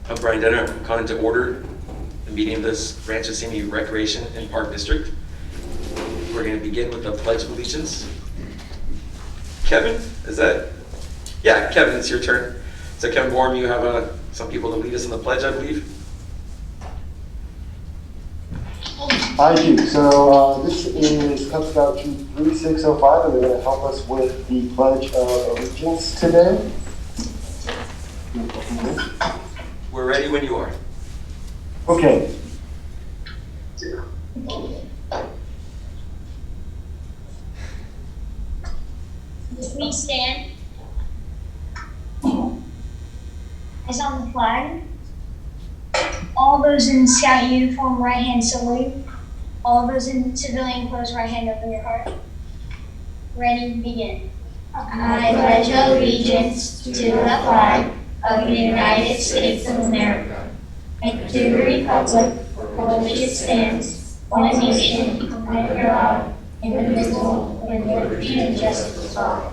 I'm Brian Denner. I'm calling to order the meeting of this Rancho Simi Recreation and Park District. We're going to begin with the Pledge of Allegiance. Kevin, is that? Yeah, Kevin, it's your turn. So Kevin Borm, you have some people to lead us in the pledge, I believe. I do. So this is Cub Scout Troop 3605, and they're going to help us with the Pledge of Allegiance today. We're ready when you are. Okay. Please stand. As on the flag. All those in scout uniform, right hand salute. All those in civilian clothes, right hand over your heart. Ready, begin. I pledge allegiance to the flag of the United States of America and to the republic for which it stands, one nation, under God, indivisible, with liberty and justice for all.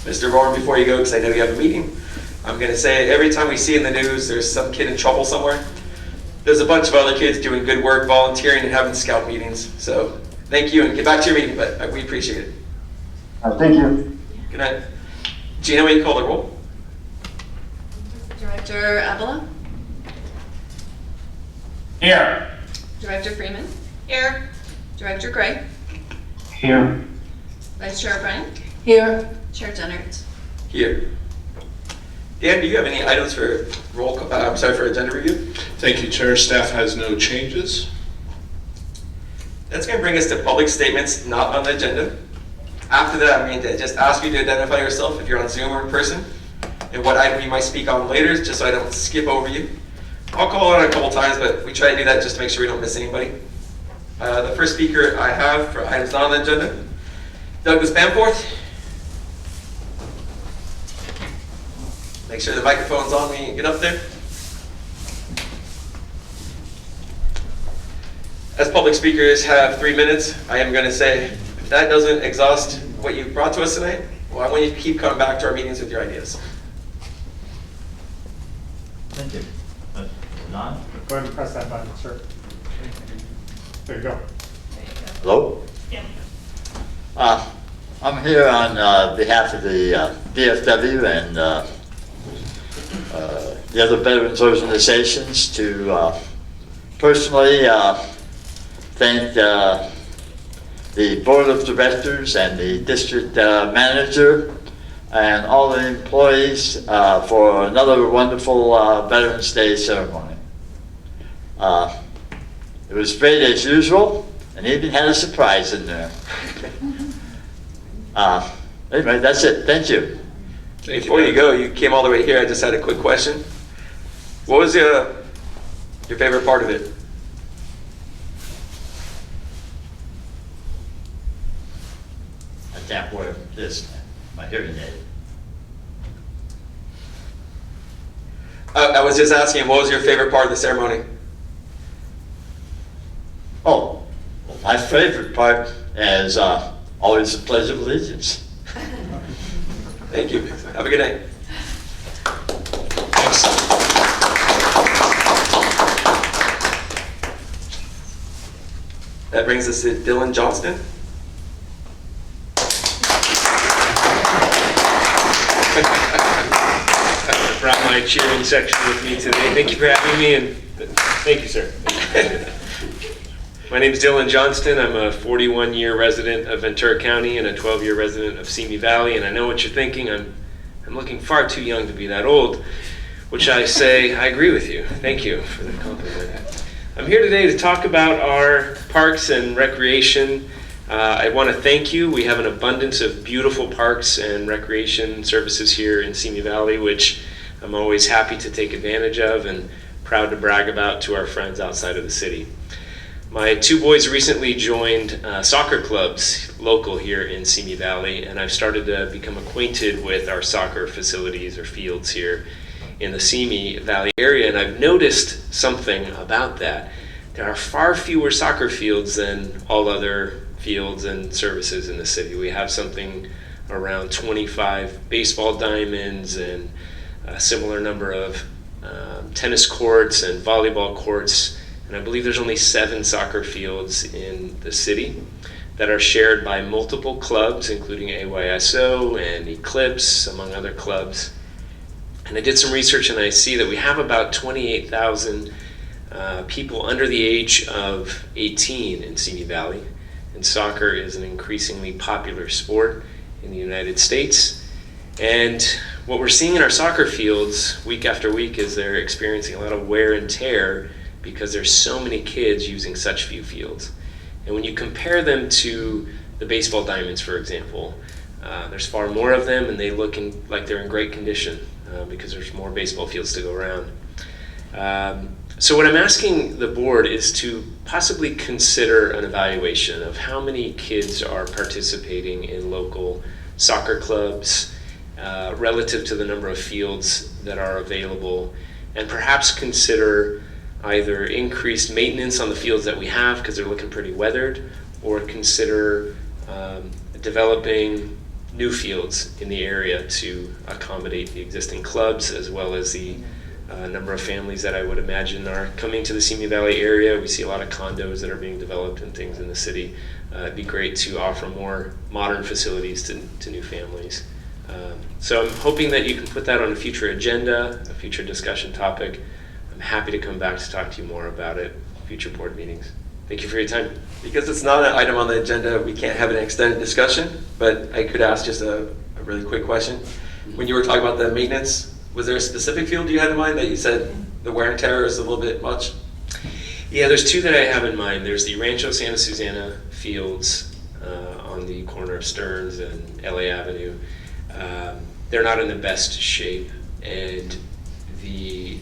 Mr. Borm, before you go, because I know you have a meeting, I'm going to say every time we see in the news there's some kid in trouble somewhere, there's a bunch of other kids doing good work, volunteering, and having scout meetings. So thank you, and get back to your meeting, but we appreciate it. Thank you. Good night. Gina, will you call the roll? Director Avila? Here. Director Freeman? Here. Director Gray? Here. Vice Chair O'Brien? Here. Chair Jennert? Here. Dan, do you have any items for for agenda review? Thank you, Chair. Staff has no changes. That's going to bring us to public statements not on the agenda. After that, I'm going to just ask you to identify yourself if you're on Zoom or in person, and what item you might speak on later, just so I don't skip over you. I'll call it a couple times, but we try to do that just to make sure we don't miss anybody. The first speaker I have for items not on the agenda, Douglas Bamforth. Make sure the microphone's on when you get up there. As public speakers have 3 minutes, I am going to say, if that doesn't exhaust what you brought to us tonight, well, I want you to keep coming back to our meetings with your ideas. Thank you. Don? Go ahead and press that button, sir. There you go. Hello? Yeah. I'm here on behalf of the DFW and the other veterans organizations to personally thank the board of directors and the district manager and all the employees for another wonderful Veterans Day ceremony. It was great as usual, and even had a surprise in there. Anyway, that's it. Thank you. Before you go, you came all the way here. I just had a quick question. What was your favorite part of it? I can't wear this, my hearing aid. I was just asking, what was your favorite part of the ceremony? Oh, well, my favorite part is always the Pledge of Allegiance. Thank you. Have a good night. That brings us to Dylan Johnston. I brought my cheering section with me today. Thank you for having me, and thank you, sir. My name is Dylan Johnston. I'm a 41-year resident of Ventura County and a 12-year resident of Simi Valley, and I know what you're thinking. I'm looking far too young to be that old, which I say I agree with you. Thank you for the compliment. I'm here today to talk about our parks and recreation. I want to thank you. We have an abundance of beautiful parks and recreation services here in Simi Valley, which I'm always happy to take advantage of and proud to brag about to our friends outside of the city. My two boys recently joined soccer clubs local here in Simi Valley, and I've started to become acquainted with our soccer facilities or fields here in the Simi Valley area, and I've noticed something about that. There are far fewer soccer fields than all other fields and services in the city. We have something around 25 baseball diamonds and a similar number of tennis courts and volleyball courts. And I believe there's only 7 soccer fields in the city that are shared by multiple clubs, including AYSO and Eclipse, among other clubs. And I did some research and I see that we have about 28,000 people under the age of 18 in Simi Valley. And soccer is an increasingly popular sport in the United States. And what we're seeing in our soccer fields week after week is they're experiencing a lot of wear and tear because there's so many kids using such few fields. And when you compare them to the baseball diamonds, for example, there's far more of them and they look like they're in great condition because there's more baseball fields to go around. So what I'm asking the board is to possibly consider an evaluation of how many kids are participating in local soccer clubs relative to the number of fields that are available, and perhaps consider either increased maintenance on the fields that we have because they're looking pretty weathered, or consider developing new fields in the area to accommodate the existing clubs as well as the number of families that I would imagine are coming to the Simi Valley area. We see a lot of condos that are being developed and things in the city. It'd be great to offer more modern facilities to new families. So I'm hoping that you can put that on a future agenda, a future discussion topic. I'm happy to come back to talk to you more about it at future board meetings. Thank you for your time. Because it's not an item on the agenda, we can't have an extended discussion, but I could ask just a really quick question. When you were talking about the maintenance, was there a specific field you had in mind that you said the wear and tear is a little bit much? Yeah, there's 2 that I have in mind. There's the Rancho Santa Susana fields on the corner of Stearns and LA Avenue. They're not in the best shape, and the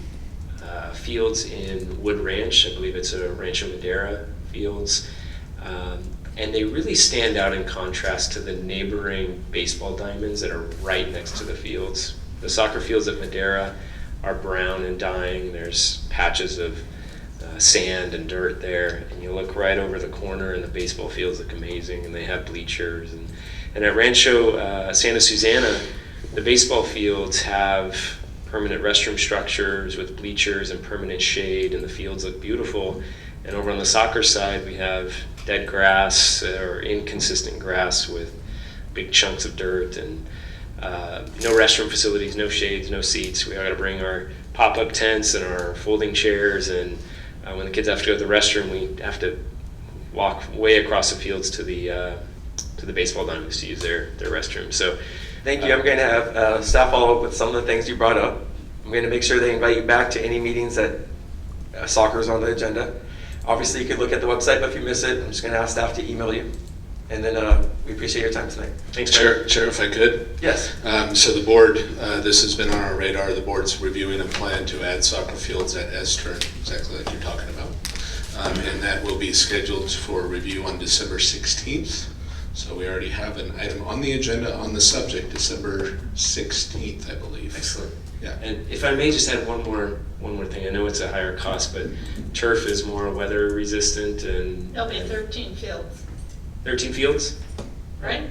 fields in Wood Ranch, I believe it's a Rancho Madera fields, and they really stand out in contrast to the neighboring baseball diamonds that are right next to the fields. The soccer fields at Madera are brown and dying. There's patches of sand and dirt there, and you look right over the corner and the baseball fields look amazing, and they have bleachers. And at Rancho Santa Susana, the baseball fields have permanent restroom structures with bleachers and permanent shade, and the fields look beautiful. And over on the soccer side, we have dead grass or inconsistent grass with big chunks of dirt, and no restroom facilities, no shades, no seats. We got to bring our pop-up tents and our folding chairs, and when the kids have to go to the restroom, we have to walk way across the fields to the baseball diamonds to use their restroom. So Thank you. I'm going to have staff follow up with some of the things you brought up. I'm going to make sure they invite you back to any meetings that soccer is on the agenda. Obviously, you could look at the website, but if you miss it, I'm just going to ask staff to email you. And then we appreciate your time tonight. thanks, Chair, if I could. Yes. So the board, this has been on our radar. The board's reviewing a plan to add soccer fields at S-Turn, exactly like you're talking about. And that will be scheduled for review on December 16th. So we already have an item on the agenda on the subject, December 16th, I believe. Excellent. Yeah. And if I may just add one more thing. I know it's a higher cost, but turf is more weather resistant and There'll be 13 fields, 13 fields? right?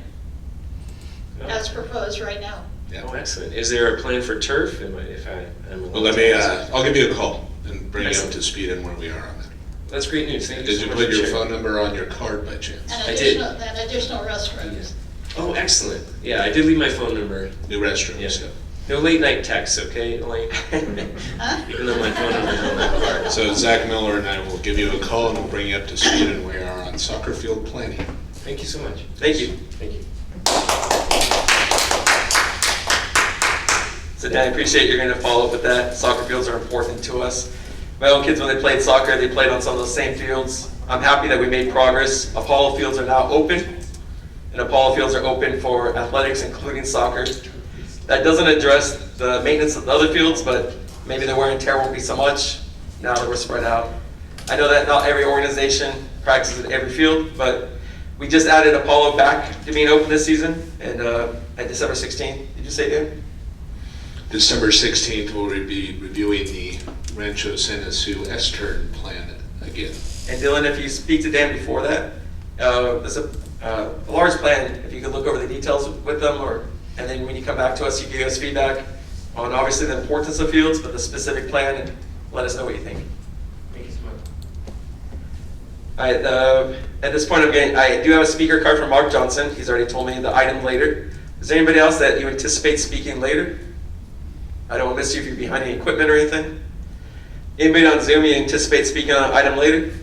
Oh. As proposed right now. Oh, excellent. Is there a plan for turf? I'm Well, let me, I'll give you a call and bring you up to speed on where we are on that. That's great news. Thank you Did so you much put for your sharing. phone number on your card by chance? I did. And additional restrooms. Oh, excellent. Yeah, I did leave my phone number. New restrooms, Yes. yeah. No late night texts, okay, Elaine? Huh? Even though my phone number's on my card. So Zach Miller and I will give you a call and we'll bring you up to speed on where we are on soccer field planning. Thank you so much. Thank you. Thank you. So Dan, I appreciate you're going to follow up with that. Soccer fields are important to us. My own kids, when they played soccer, they played on some of those same fields. I'm happy that we made progress. Apollo fields are now open, and Apollo fields are open for athletics, including soccer. That doesn't address the maintenance of the other fields, but maybe the wear and tear won't be so much now that we're spread out. I know that not every organization practices at every field, but we just added Apollo back to being open this season, and at December 16th. Did you say, Dan? December 16th, we'll be reviewing the Rancho Santa Su S-Turn plan again. And Dylan, if you speak to Dan before that, there's a large plan, if you could look over the details with them, and then when you come back to us, you give us feedback on obviously the importance of fields, but the specific plan, and let us know what you think. Thank you so much. All right, at this point, I do have a speaker card from Mark Johnston. He's already told me the item later. Is there anybody else that you anticipate speaking later? I don't want to miss you if you're behind any equipment or anything. Anybody on Zoom you anticipate speaking on an item later?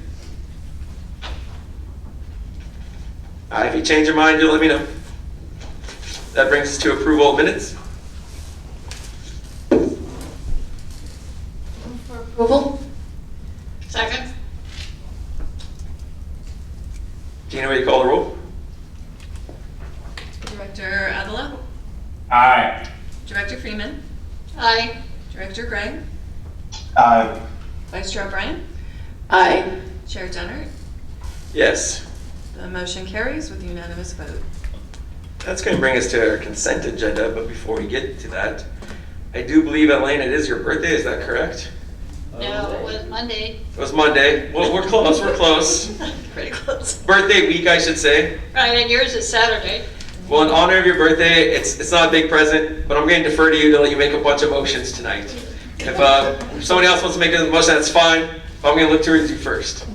If you change your mind, you'll let me know. That brings us to approval of minutes. For approval? Second. Gina, will you call the roll? Director Avila? Aye. Director Freeman? Aye. Director Gray? Aye. Vice Chair O'Brien? Aye. Chair Jenner? Yes. The motion carries with unanimous vote. That's going to bring us to our consent agenda, but before we get to that, I do believe, Elaine, it is your birthday, is that correct? No, it was Monday. It was Monday. Well, we're close, we're close. Pretty close. Birthday week, I should say. Right, and yours is Saturday. Well, in honor of your birthday, it's not a big present, but I'm going to defer to you to let you make a bunch of motions tonight. If somebody else wants to make a motion, that's fine, but I'm going to look towards you first.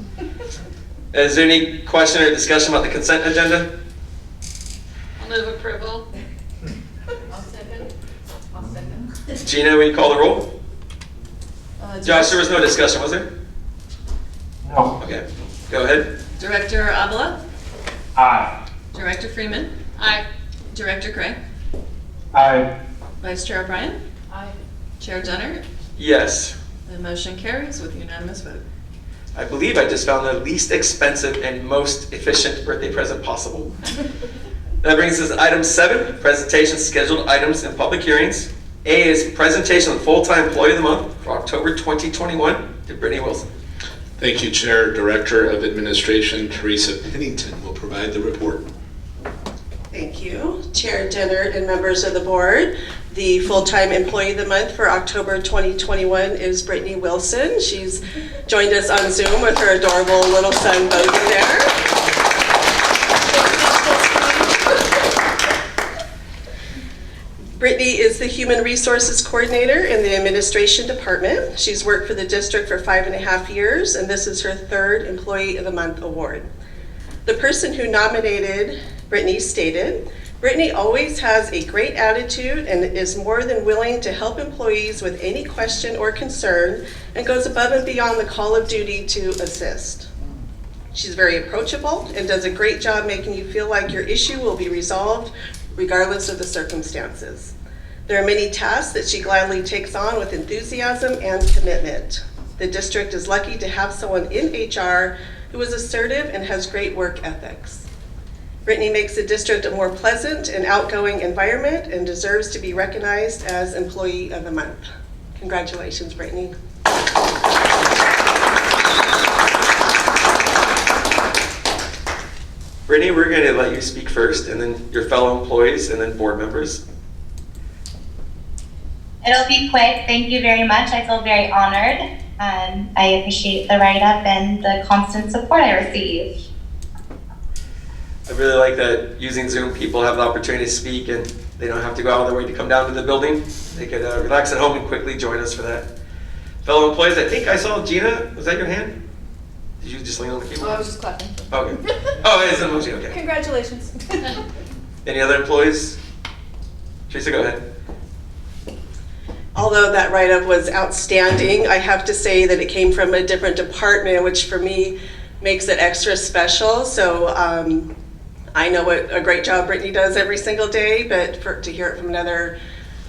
Is there any question or discussion about the consent agenda? I'll move approval. I'll second. Gina, will you call the roll? Josh, there was no discussion, was there? No. Okay, go ahead. Director Avila? Aye. Director Freeman? Aye. Director Gray? Aye. Vice Chair O'Brien? Aye. Chair Jenner? Yes. The motion carries with unanimous vote. I believe I just found the least expensive and most efficient birthday present possible. That brings us to item 7, presentation scheduled items and public hearings. A is presentation of full-time employee of the month for October 2021 to Brittany Wilson. Thank you, Chair. Director of Administration Teresa Pennington will provide the report. Thank you, Chair Jenner and members of the board. The full-time employee of the month for October 2021 is Brittany Wilson. She's joined us on Zoom with her adorable little son, Bodie, there. Brittany is the Human Resources Coordinator in the Administration Department. She's worked for the district for 5.5 years, and this is her 3rd Employee of the Month award. The person who nominated Brittany stated, "Brittany always has a great attitude and is more than willing to help employees with any question or concern and goes above and beyond the call of duty to assist. She's very approachable and does a great job making you feel like your issue will be resolved regardless of the circumstances. There are many tasks that she gladly takes on with enthusiasm and commitment. The district is lucky to have someone in HR who is assertive and has great work ethics. Brittany makes the district a more pleasant and outgoing environment and deserves to be recognized as Employee of the Month." Congratulations, Brittany. Brittany, we're going to let you speak first, and then your fellow employees, and then board members. It'll be quick. Thank you very much. I feel very honored. I appreciate the write-up and the constant support I receive. I really like that using Zoom, people have the opportunity to speak, and they don't have to go out of their way to come down to the building. They could relax at home and quickly join us for that. Fellow employees, I think I saw Gina. Was that your hand? Did you just lean on the keyboard? Oh, I was just clapping. Okay. Oh, it's an emoji, okay. Congratulations. Any other employees? Teresa, go ahead. Although that write-up was outstanding, I have to say that it came from a different department, which for me makes it extra special. So I know what a great job Brittany does every single day, but to hear it from another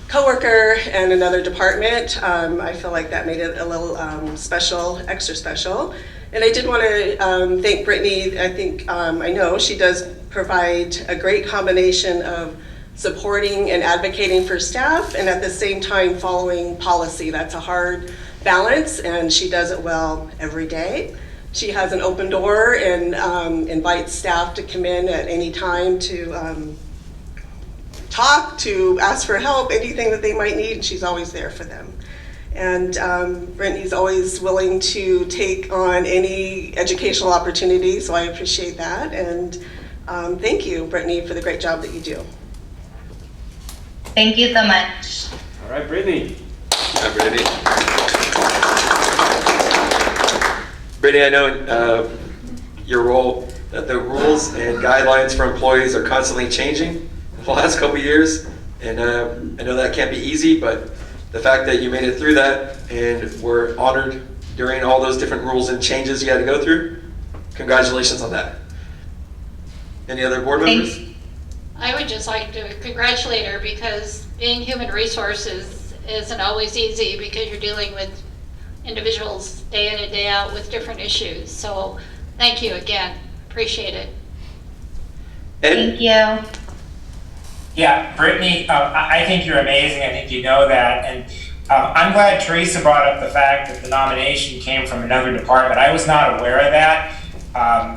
coworker and another department, I feel like that made it a little special, extra special. And I did want to thank Brittany. I think, I know she does provide a great combination of supporting and advocating for staff and at the same time following policy. That's a hard balance, and she does it well every day. She has an open door and invites staff to come in at any time to talk, to ask for help, anything that they might need, and she's always there for them. And Brittany's always willing to take on any educational opportunity, so I appreciate that. And Thank you, Brittany, for the great job that you do. Thank you so much. All right, Brittany. Hi, Brittany. Brittany, I know your role, that the rules and guidelines for employees are constantly changing in the last couple of years. And I know that can't be easy, but the fact that you made it through that and were honored during all those different rules and changes you had to go through, congratulations on that. Any other board members? I would just like to congratulate her because being human resources isn't always easy because you're dealing with individuals day in and day out with different issues. So thank you again. Appreciate it. Ed? Thank you. Yeah, Brittany, I think you're amazing. I think you know that. And I'm glad Teresa brought up the fact that the nomination came from another department. I was not aware of that,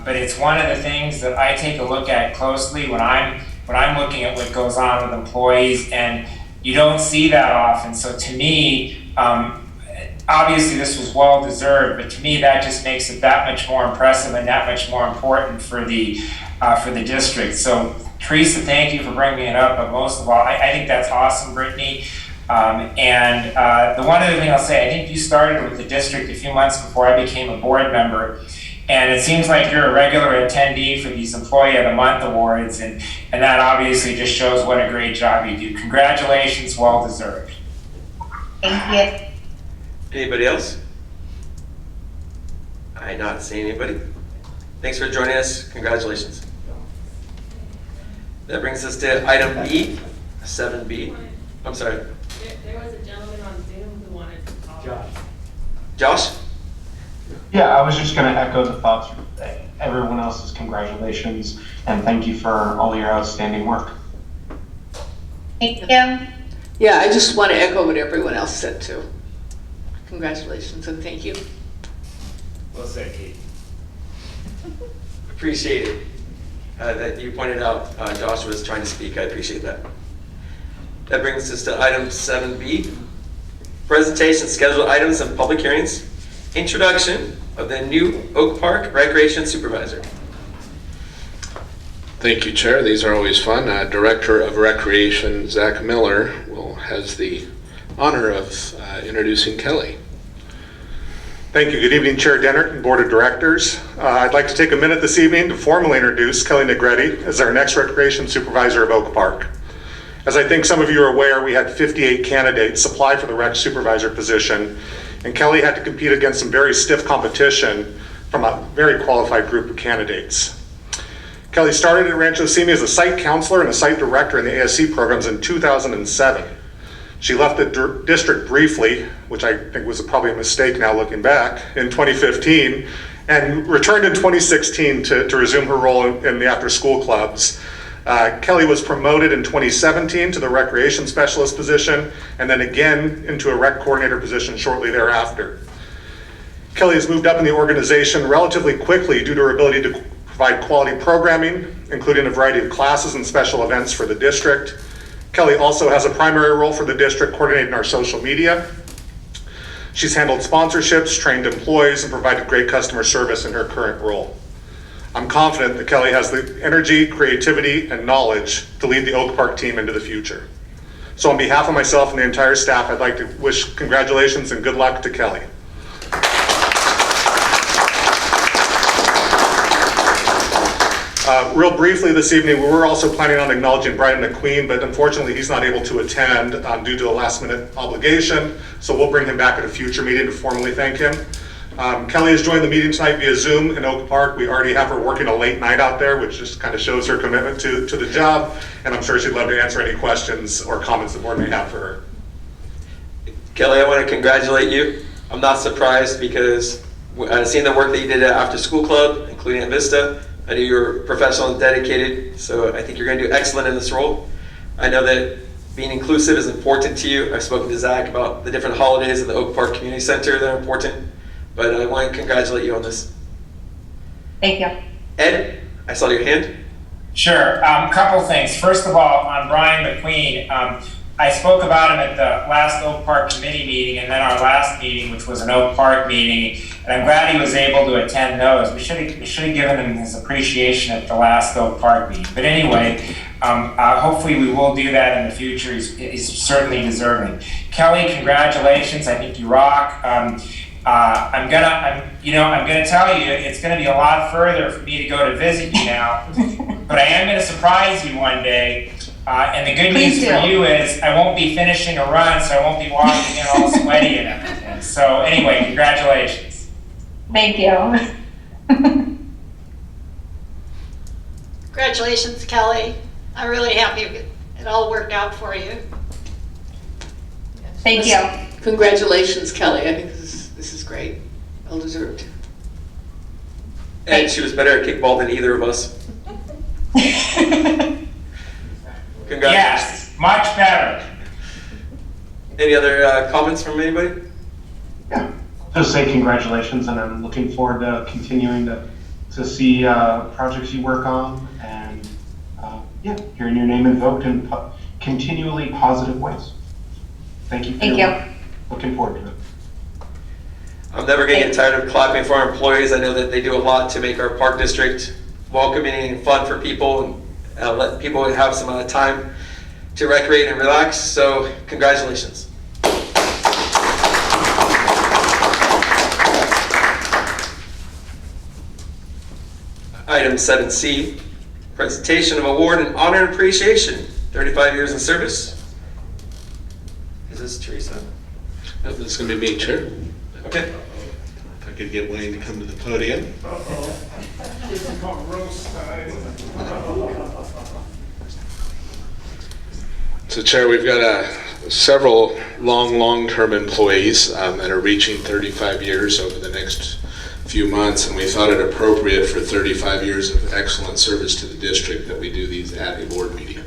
but it's one of the things that I take a look at closely when I'm looking at what goes on with employees, and you don't see that often. So to me, obviously this was well deserved, but to me that just makes it that much more impressive and that much more important for the district. So Teresa, thank you for bringing it up, but most of all, I think that's awesome, Brittany. And the one other thing I'll say, I think you started with the district a few months before I became a board member, and it seems like you're a regular attendee for these Employee of the Month awards, and that obviously just shows what a great job you do. Congratulations, well deserved. Thank you. Anybody else? I not seeing anybody. Thanks for joining us. Congratulations. That brings us to item B, 7B. I'm sorry. There was a gentleman on Zoom who wanted to talk. Josh? Yeah, I was just going to echo the thoughts of everyone else's congratulations, and thank you for all your outstanding work. Thank you. Yeah, I just want to echo what everyone else said too. Congratulations and thank you. Well said, Kate. Appreciate it that you pointed out Josh was trying to speak. I appreciate that. That brings us to item 7B. Presentation, scheduled items, and public hearings. Introduction of the new Oak Park Recreation Supervisor. Thank you, Chair. These are always fun. Director of Recreation, Zach Miller, has the honor of introducing Kelly. Thank you. Good evening, Chair Dennert and Board of Directors. I'd like to take a minute this evening to formally introduce Kelly Negretti as our next Recreation Supervisor of Oak Park. As I think some of you are aware, we had 58 candidates apply for the Rec Supervisor position, and Kelly had to compete against some very stiff competition from a very qualified group of candidates. Kelly started at Rancho as a site counselor and a site director in the ASC programs in 2007. She left the district briefly, which I think was probably a mistake now looking back, in 2015, and returned in 2016 to resume her role in the after-school clubs. Kelly was promoted in 2017 to the recreation specialist position, and then again into a rec coordinator position shortly thereafter. Kelly has moved up in the organization relatively quickly due to her ability to provide quality programming, including a variety of classes and special events for the district. Kelly also has a primary role for the district coordinating our social media. She's handled sponsorships, trained employees, and provided great customer service in her current role. I'm confident that Kelly has the energy, creativity, and knowledge to lead the Oak Park team into the future. So on behalf of myself and the entire staff, I'd like to wish congratulations and good luck to Kelly. Real briefly this evening, we were also planning on acknowledging Brian McQueen, but unfortunately he's not able to attend due to a last-minute obligation, so we'll bring him back at a future meeting to formally thank him. Kelly has joined the meeting tonight via Zoom in Oak Park. We already have her working a late night out there, which just kind of shows her commitment to the job, and I'm sure she'd love to answer any questions or comments the board may have for her. Kelly, I want to congratulate you. I'm not surprised because I've seen the work that you did at After School Club, including at Vista. I know you're professional and dedicated, so I think you're going to do excellent in this role. I know that being inclusive is important to you. I've spoken to Zach about the different holidays at the Oak Park Community Center that are important, but I want to congratulate you on this. Thank you. Ed, I saw your hand. Sure. Couple things. First of all, on Brian McQueen, I spoke about him at the last Oak Park Committee meeting and then our last meeting, which was an Oak Park meeting. And I'm glad he was able to attend those. We should have given him his appreciation at the last Oak Park meeting. But anyway, hopefully we will do that in the future. He's certainly deserving. Kelly, congratulations. I think you rock. I'm gonna tell you, it's gonna be a lot further for me to go to visit you now. But I am gonna surprise you one day. And the good news for you is I won't be finishing a run, so I won't be walking in all sweaty and everything. So anyway, congratulations. Thank you. Congratulations, Kelly. I'm really happy it all worked out for you. Thank you. Congratulations, Kelly. I think this is great. Well deserved. And she was better at kickball than either of us. Congratulations. Yes, much better. Any other comments from anybody? Yeah, just say congratulations, and I'm looking forward to continuing to see projects you work on, and hearing your name invoked in continually positive ways. Thank you. Thank you. Looking forward to it. I'm never going to get tired of clapping for our employees. I know that they do a lot to make our park district welcoming and fun for people, and let people have some time to recreate and relax. So congratulations. Item 7C, presentation of award and honor and appreciation, 35 years in service. Is this Teresa? No, this is going to be me, Chair. Okay. If I could get Wayne to come to the podium. So, Chair, we've got several long-term employees that are reaching 35 years over the next few months, and we thought it appropriate for 35 years of excellent service to the district that we do these at a board meeting.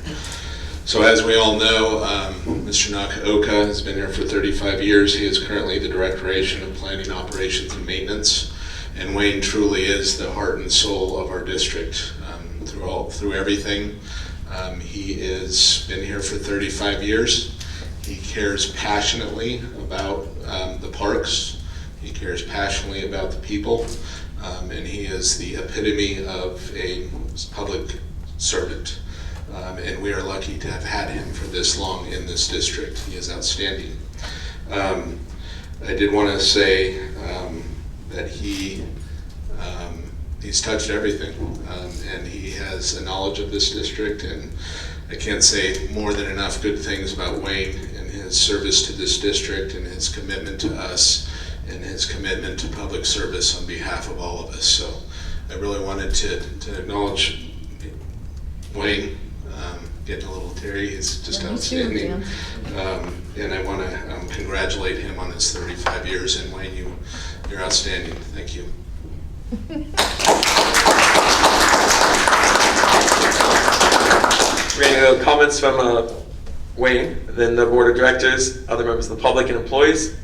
So as we all know, Mr. Nakaoka has been here for 35 years. He is currently the Directoration of Planning, Operations, and Maintenance. And Wayne truly is the heart and soul of our district through everything. He has been here for 35 years. He cares passionately about the parks. He cares passionately about the people. And he is the epitome of a public servant. And we are lucky to have had him for this long in this district. He is outstanding. I did want to say that he's touched everything, and he has a knowledge of this district, and I can't say more than enough good things about Wayne and his service to this district and his commitment to us and his commitment to public service on behalf of all of us. So I really wanted to acknowledge Wayne. Getting a little teary, he's just outstanding. And I want to congratulate him on his 35 years. And Wayne, you're outstanding. Thank you. We're going to go comments from Wayne, then the board of directors, other members of the public, and employees.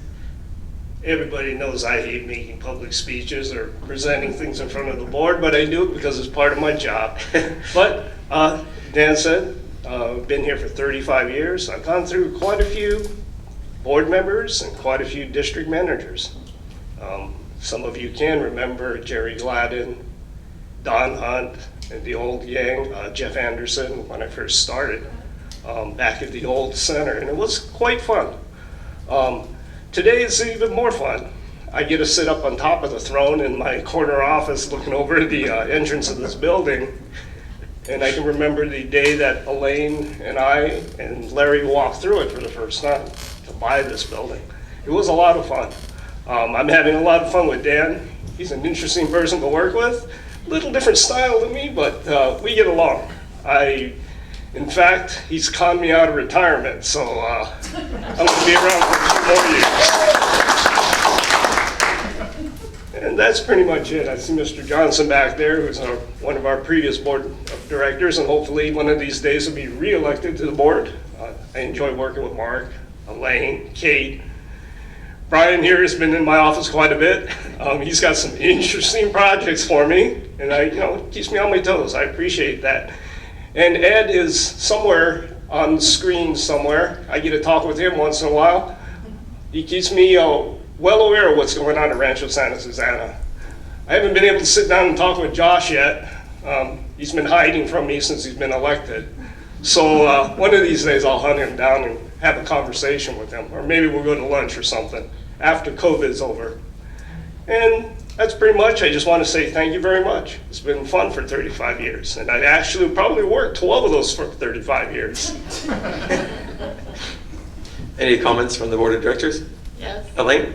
Everybody knows I hate making public speeches or presenting things in front of the board, but I do it because it's part of my job. But Dan said, I've been here for 35 years. I've gone through quite a few board members and quite a few district managers. Some of you can remember Jerry Gladden, Don Hunt, and the old gang, Jeff Anderson, when I first started back at the old center, and it was quite fun. Today is even more fun. I get to sit up on top of the throne in my corner office looking over the entrance of this building. And I can remember the day that Elaine and I and Larry walked through it for the first time to buy this building. It was a lot of fun. I'm having a lot of fun with Dan. He's an interesting person to work with. A little different style than me, but we get along. In fact, he's conned me out of retirement, so I'm going to be around for a few more years. And that's pretty much it. I see Mr. Johnston back there, who's one of our previous board of directors, and hopefully one of these days will be re-elected to the board. I enjoy working with Mark, Elaine, Kate. Brian here has been in my office quite a bit. He's got some interesting projects for me, and it keeps me on my toes. I appreciate that. And Ed is somewhere on the screen somewhere. I get to talk with him once in a while. He keeps me well aware of what's going on at Rancho Santa Susana. I haven't been able to sit down and talk with Josh yet. He's been hiding from me since he's been elected. So one of these days I'll hunt him down and have a conversation with him, or maybe we'll go to lunch or something after COVID's over. And that's pretty much. I just want to say thank you very much. It's been fun for 35 years, and I've actually probably worked 12 of those for 35 years. Any comments from the board of directors? Yes. Elaine?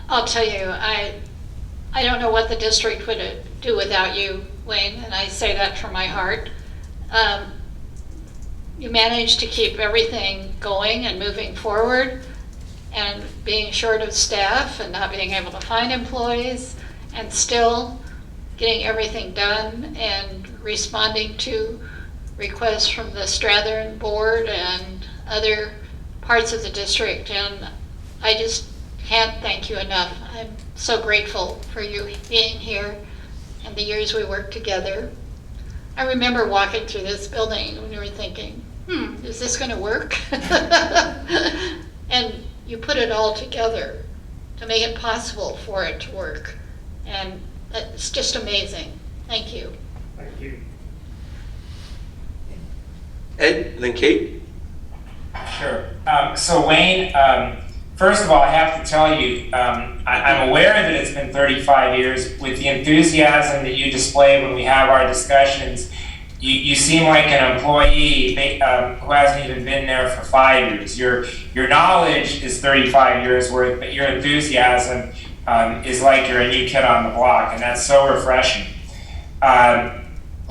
I'll tell you, I don't know what the district would do without you, Wayne, and I say that from my heart. You managed to keep everything going and moving forward, and being short of staff and not being able to find employees, and still getting everything done and responding to requests from the Strathern board and other parts of the district. And I just can't thank you enough. I'm so grateful for you being here and the years we worked together. I remember walking through this building when we were thinking, is this going to work? And you put it all together to make it possible for it to work. And it's just amazing. Thank you. Thank you. Ed, then Kate? Sure. So Wayne, first of all, I have to tell you, I'm aware that it's been 35 years. With the enthusiasm that you display when we have our discussions, you seem like an employee who hasn't even been there for 5 years. Your knowledge is 35 years worth, but your enthusiasm is like you're a new kid on the block, and that's so refreshing. The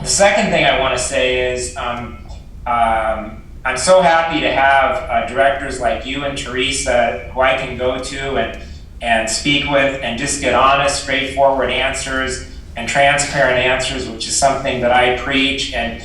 second thing I want to say is I'm so happy to have directors like you and Teresa who I can go to and speak with and just get honest, straightforward answers and transparent answers, which is something that I preach, and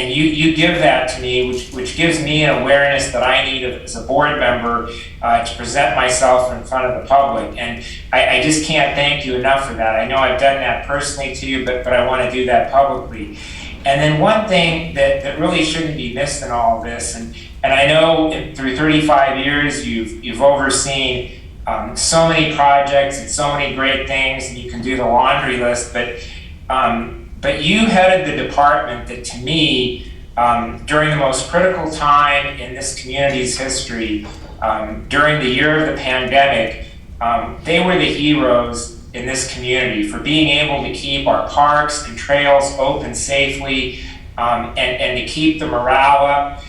you give that to me, which gives me an awareness that I need as a board member to present myself in front of the public. And I just can't thank you enough for that. I know I've done that personally to you, but I want to do that publicly. And then one thing that really shouldn't be missed in all of this, and I know through 35 years you've overseen so many projects and so many great things, and you can do the laundry list, but you headed the department that, to me, during the most critical time in this community's history, during the year of the pandemic, they were the heroes in this community for being able to keep our parks and trails open safely, and to keep the morale up.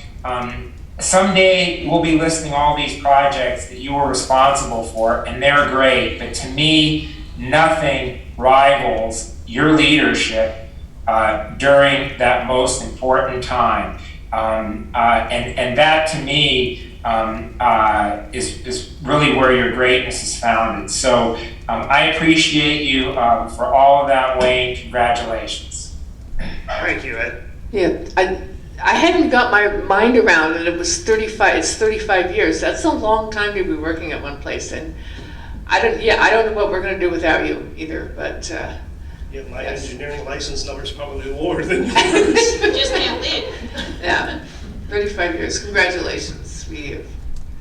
Someday we'll be listing all these projects that you were responsible for, and they're great, but to me, nothing rivals your leadership during that most important time. And that, to me, is really where your greatness is founded. So I appreciate you for all of that, Wayne. Congratulations. Thank you, Ed. Yeah, I hadn't got my mind around it. It was 35. It's 35 years. That's a long time to be working at one place, and I don't know what we're going to do without you either. But yeah, my engineering license number is probably lower than yours. Just can't leave. Yeah, 35 years. Congratulations, you.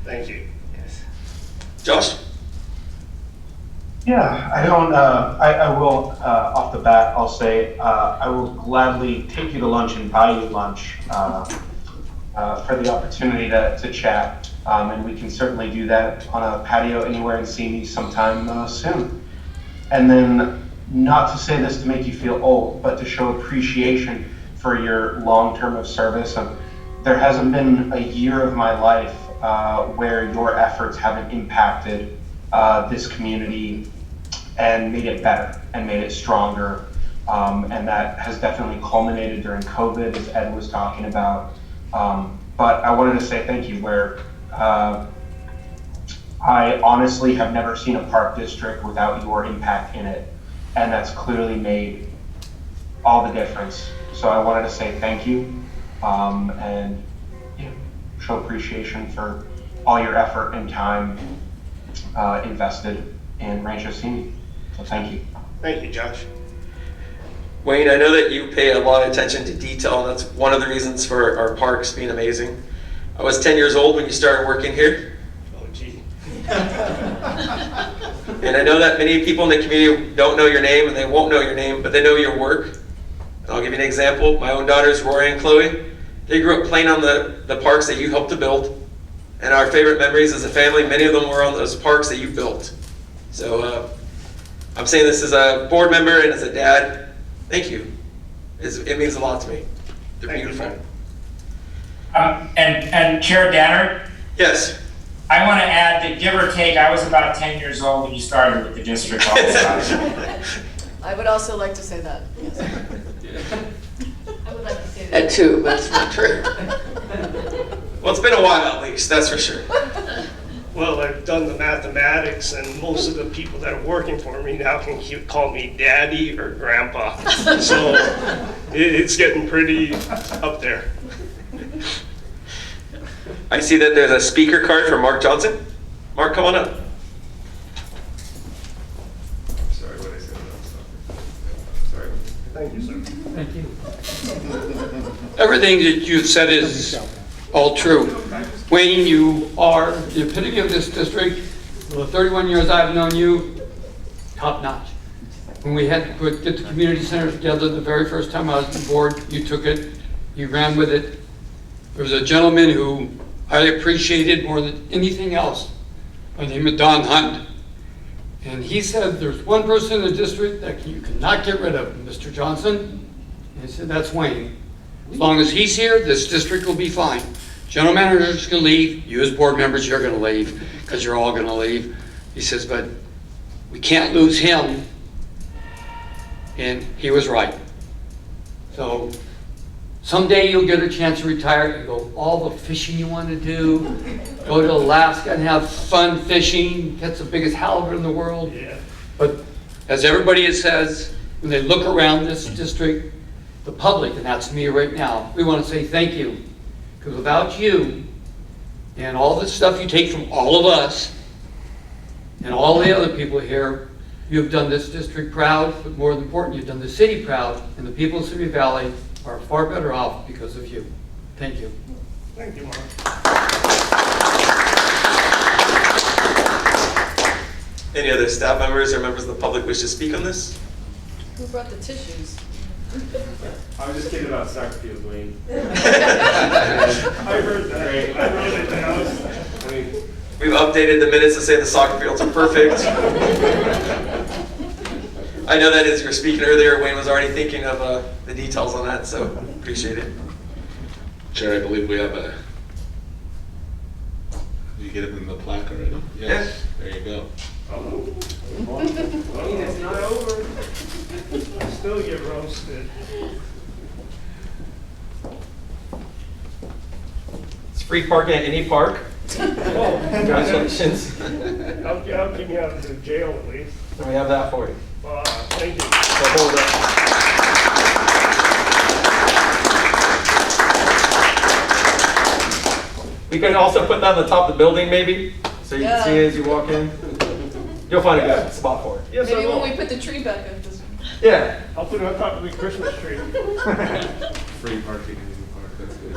Thank you. Yes. Josh? Yeah, I don't, I will, off the bat, I'll say, I will gladly take you to lunch and buy you lunch for the opportunity to chat. And we can certainly do that on a patio anywhere in Simi sometime soon. And then, not to say this to make you feel old, but to show appreciation for your long term of service. There hasn't been a year of my life where your efforts haven't impacted this community and made it better and made it stronger. And that has definitely culminated during COVID, as Ed was talking about. But I wanted to say thank you, where I honestly have never seen a park district without your impact in it. And that's clearly made all the difference. So I wanted to say thank you and show appreciation for all your effort and time invested in Rancho Simi. So thank you. Thank you, Josh. Wayne, I know that you pay a lot of attention to detail, and that's one of the reasons for our parks being amazing. I was 10 years old when you started working here. Oh, gee. And I know that many people in the community don't know your name, and they won't know your name, but they know your work. And I'll give you an example. My own daughters, Rory and Chloe, they grew up playing on the parks that you helped to build. And our favorite memories as a family, many of them were on those parks that you built. So I'm saying this as a board member and as a dad. Thank you. It means a lot to me. They're beautiful. And Chair Danner, Yes. I want to add that give or take, I was about 10 years old when you started with the district also. I would also like to say that, yes. I would like to say That too, but it's not true. Well, it's been a while at least, that's for sure. Well, I've done the mathematics, and most of the people that are working for me now can call me daddy or grandpa. So it's getting pretty up there. I see that there's a speaker card for Mark Johnson. Mark, come on up. Sorry, what I said about sorry. Thank you, sir. Thank you. Everything that you've said is all true. Wayne, you are the epitome of this district. For the 31 years I've known you, top notch. When we had to get the community center together the very first time I was on board, you took it, you ran with it. There was a gentleman who I appreciated more than anything else by the name of Don Hunt. And he said, there's one person in the district that you cannot get rid of, Mr. Johnston. And he said, that's Wayne. As long as he's here, this district will be fine. General manager's gonna leave, you as board members, you're gonna leave, because you're all gonna leave. He says, but we can't lose him. And he was right. So someday you'll get a chance to retire and go all the fishing you want to do, go to Alaska and have fun fishing, catch the biggest halibut in the world. Yeah. But as everybody says, when they look around this district, the public, and that's me right now, we want to say thank you. Because without you and all the stuff you take from all of us and all the other people here, you've done this district proud, but more important, you've done the city proud, and the people of Simi Valley are far better off because of you. Thank you. Thank you, Mark. Any other staff members or members of the public wish to speak on this? Who brought the tissues? I was just kidding about soccer field, Wayne. I heard that. Great. I really did. I mean, We've updated the minutes to say the soccer fields are perfect. I know that as you were speaking earlier, Wayne was already thinking of the details on that, so appreciate it. Chair, I believe we have a, did you get it in the plaque already? Yes, there you go. Wayne, it's not over. I still get roasted. It's free parking at any park. Oh, Congratulations. I'll keep me out of the jail at least. And we have that for you. Thank you. So hold up. We can also put that on the top of the building maybe, so you can see it as you walk in. You'll find a good spot for it. Yes, I Maybe will. when we put the tree back up this one. Yeah. I'll put it on top of the Christmas tree. free parking in the park, that's good.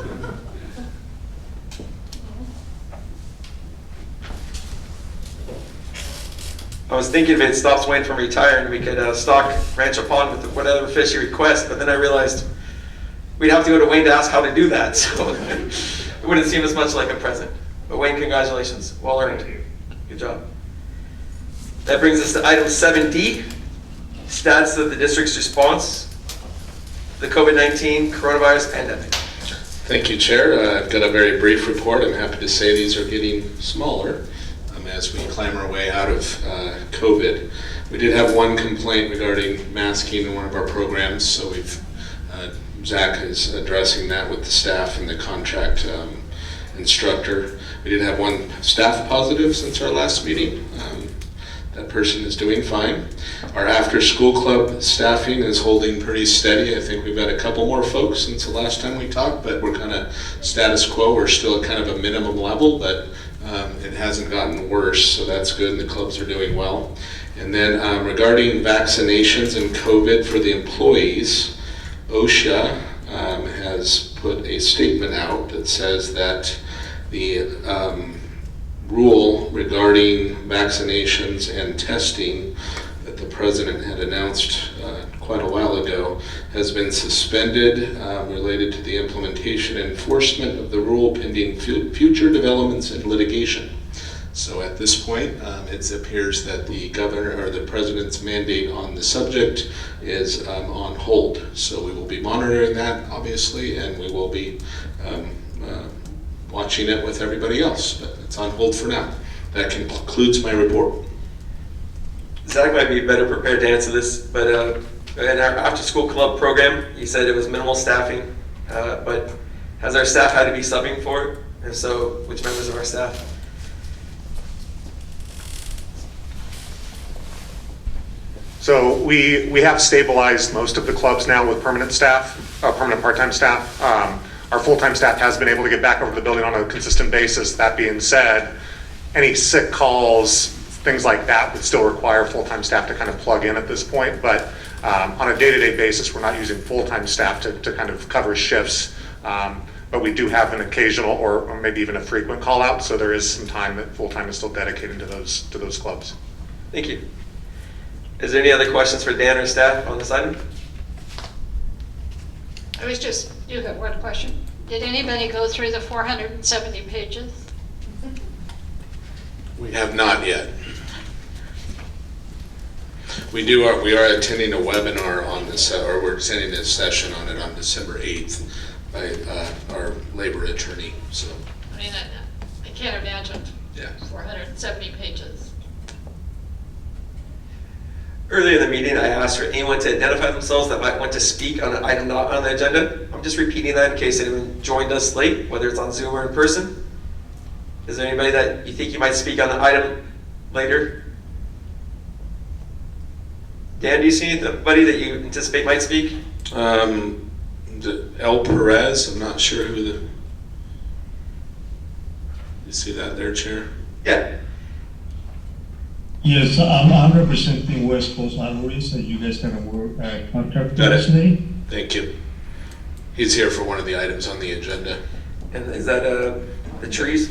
I was thinking if it stops Wayne from retiring, we could stock Rancho Pond with whatever fish he requests, but then I realized we'd have to go to Wayne to ask how to do that, so it wouldn't seem as much like a present. But Wayne, congratulations, well earned. Good job. That brings us to item 7D, status of the district's response to the COVID-19 coronavirus pandemic. Thank you, Chair. I've got a very brief report. I'm happy to say these are getting smaller as we climb our way out of COVID. We did have one complaint regarding masking in one of our programs, so Zach is addressing that with the staff and the contract instructor. We did have one staff positive since our last meeting. That person is doing fine. Our after-school club staffing is holding pretty steady. I think we've got a couple more folks since the last time we talked, but we're kind of status quo. We're still at kind of a minimum level, but it hasn't gotten worse, so that's good, and the clubs are doing well. And then regarding vaccinations and COVID for the employees, OSHA has put a statement out that says that the rule regarding vaccinations and testing that the president had announced quite a while ago has been suspended related to the implementation and enforcement of the rule pending future developments in litigation. So at this point, it appears that the governor or the president's mandate on the subject is on hold. So we will be monitoring that, obviously, and we will be watching it with everybody else, but it's on hold for now. That concludes my report. Zach might be better prepared to answer this, but in our after-school club program, you said it was minimal staffing, but has our staff had to be subbing for it? If so, which members of our staff? So we have stabilized most of the clubs now with permanent staff, permanent part-time staff. Our full-time staff has been able to get back over to the building on a consistent basis. That being said, any sick calls, things like that would still require full-time staff to kind of plug in at this point. But on a day-to-day basis, we're not using full-time staff to kind of cover shifts. But we do have an occasional or maybe even a frequent call out. So there is some time that full-time is still dedicated to those clubs. Thank you. Is there any other questions for Dan or staff on this item? You have one question. Did anybody go through the 470 pages? We have not yet. We are attending a webinar on this, or we're attending a session on it on December 8th by our labor attorney. So I mean, I can't imagine 470 pages. Earlier in the meeting, I asked for anyone to identify themselves that might want to speak on an item not on the agenda. I'm just repeating that in case anyone joined us late, whether it's on Zoom or in person. Is there anybody that you think you might speak on the item later? Dan, do you see anybody that you anticipate might speak? El Perez, I'm not sure who the... You see that there, Chair? Yeah. Yes, I'm representing West Coast Arbories, that you guys have a contract today. Thank you. He's here for one of the items on the agenda. And is that the trees?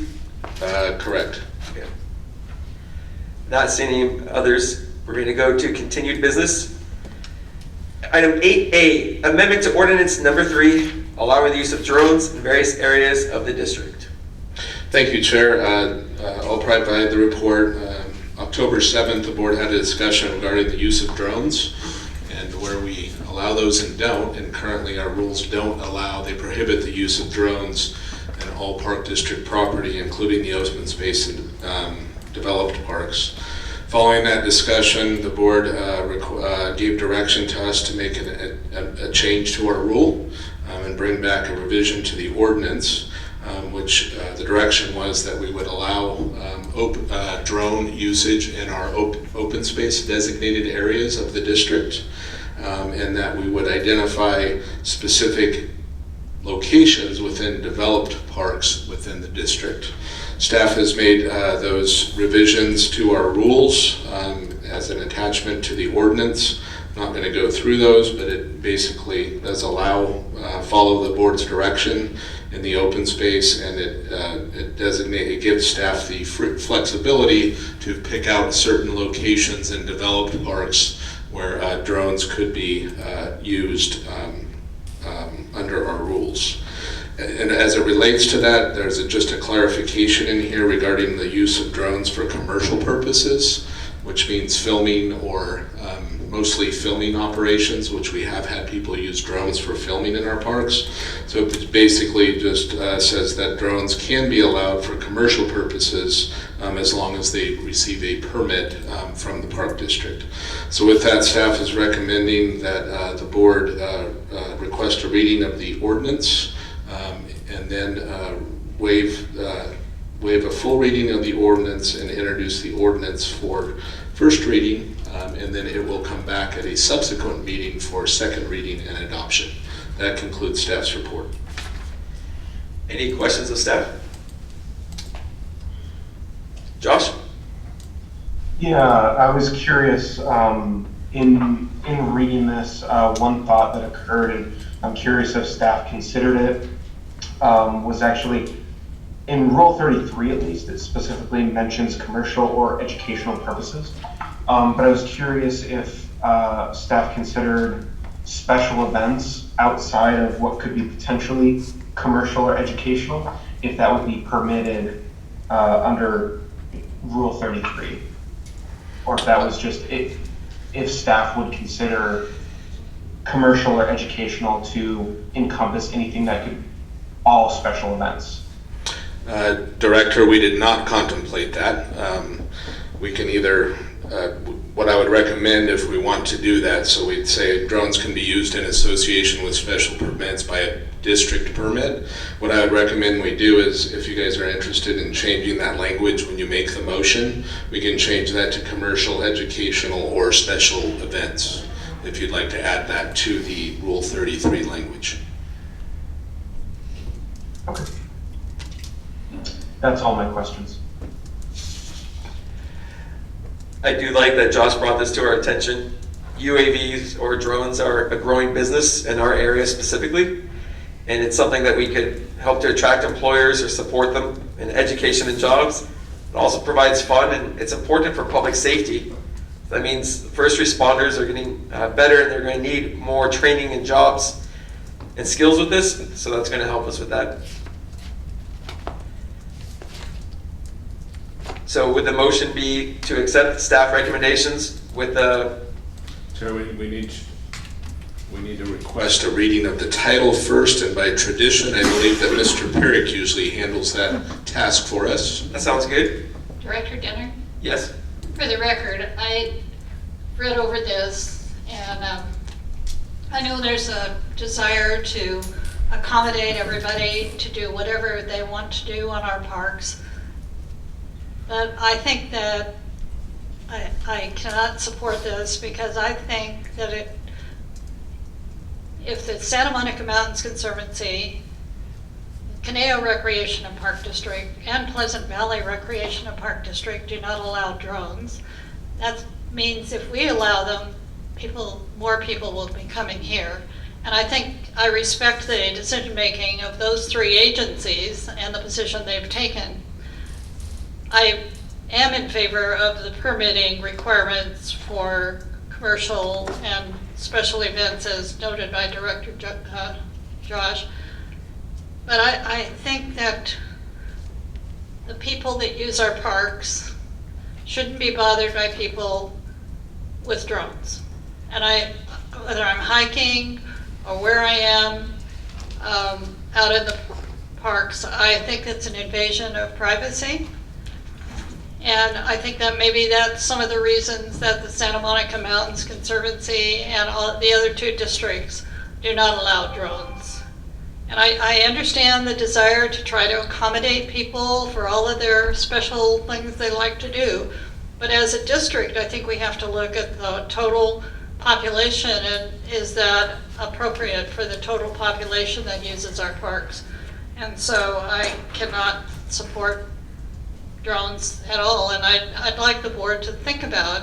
Correct. Okay. Not seeing any others, we're going to go to continued business. Item 8A, amendment to ordinance number 3, allowing the use of drones in various areas of the district. Thank you, Chair. I'll provide the report. October 7th, the board had a discussion regarding the use of drones and where we allow those and don't, and currently our rules don't allow, they prohibit the use of drones in all Park District property, including the open space and developed parks. Following that discussion, the board gave direction to us to make a change to our rule and bring back a revision to the ordinance, which the direction was that we would allow drone usage in our open space designated areas of the district, and that we would identify specific locations within developed parks within the district. Staff has made those revisions to our rules as an attachment to the ordinance. I'm not going to go through those, but it basically does allow, follow the board's direction in the open space, and it gives staff the flexibility to pick out certain locations in developed parks where drones could be used under our rules. And as it relates to that, there's just a clarification in here regarding the use of drones for commercial purposes, which means filming or mostly filming operations, which we have had people use drones for filming in our parks. So it basically just says that drones can be allowed for commercial purposes as long as they receive a permit from the park district. So with that, staff is recommending that the board request a reading of the ordinance and then waive a full reading of the ordinance and introduce the ordinance for first reading, and then it will come back at a subsequent meeting for second reading and adoption. That concludes staff's report. Any questions of staff? Josh? Yeah, I was curious, in reading this, one thought that occurred, and I'm curious if staff considered it, was actually, in Rule 33 at least, it specifically mentions commercial or educational purposes. But I was curious if staff considered special events outside of what could be potentially commercial or educational, if that would be permitted under Rule 33. Or if that was just, if staff would consider commercial or educational to encompass anything that could, all special events. Director, we did not contemplate that. We can either, what I would recommend if we want to do that, so we'd say drones can be used in association with special permits by a district permit. What I would recommend we do is, if you guys are interested in changing that language when you make the motion, we can change that to commercial, educational, or special events, if you'd like to add that to the Rule 33 language. Okay. That's all my questions. I do like that Josh brought this to our attention. UAVs or drones are a growing business in our area specifically, and it's something that we could help to attract employers or support them in education and jobs. It also provides fun, and it's important for public safety. That means first responders are getting better, and they're going to need more training and jobs and skills with this, so that's going to help us with that. So would the motion be to accept staff recommendations with the... Chair, we need to request a reading of the title first, and by tradition, I believe that Mr. Perrick usually handles that task for us. That sounds good. Director Denner? Yes. For the record, I read over this, and I know there's a desire to accommodate everybody to do whatever they want to do on our parks. But I think that I cannot support this, because I think that if the Santa Monica Mountains Conservancy, Caneo Recreation and Park District, and Pleasant Valley Recreation and Park District do not allow drones, that means if we allow them, more people will be coming here. And I think I respect the decision-making of those three agencies and the position they've taken. I am in favor of the permitting requirements for commercial and special events as noted by Director Josh. But I think that the people that use our parks shouldn't be bothered by people with drones. And whether I'm hiking or where I am out in the parks, I think it's an invasion of privacy. And I think that maybe that's some of the reasons that the Santa Monica Mountains Conservancy and all the other two districts do not allow drones. And I understand the desire to try to accommodate people for all of their special things they like to do. But as a district, I think we have to look at the total population, and is that appropriate for the total population that uses our parks? And so I cannot support drones at all, and I'd like the board to think about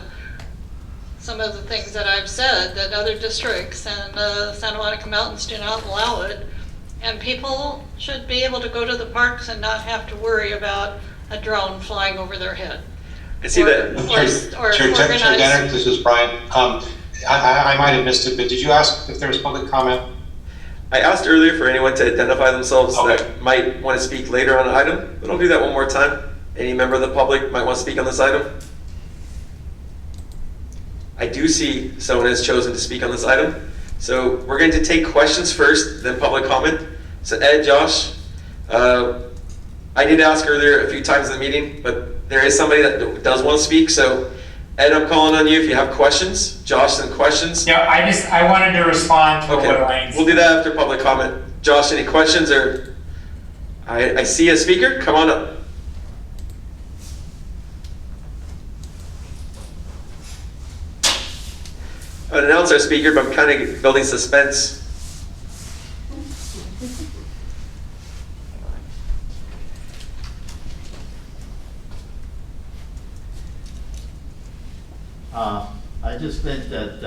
some of the things that I've said, that other districts and Santa Monica Mountains do not allow it, and people should be able to go to the parks and not have to worry about a drone flying over their head. I see that. Chair Denner, this is Brian. I might have missed it, but did you ask if there was public comment? I asked earlier for anyone to identify themselves that might want to speak later on an item, but I'll do that one more time. Any member of the public might want to speak on this item? I do see someone has chosen to speak on this item. So we're going to take questions first, then public comment. So Ed, Josh, I did ask earlier a few times in the meeting, but there is somebody that does want to speak. So Ed, I'm calling on you if you have questions. Josh, some questions? Yeah, I wanted to respond to what Elaine said. We'll do that after public comment. Josh, any questions? Or I see a speaker. Come on up. I would announce our speaker, but I'm kind of building suspense. I just think that,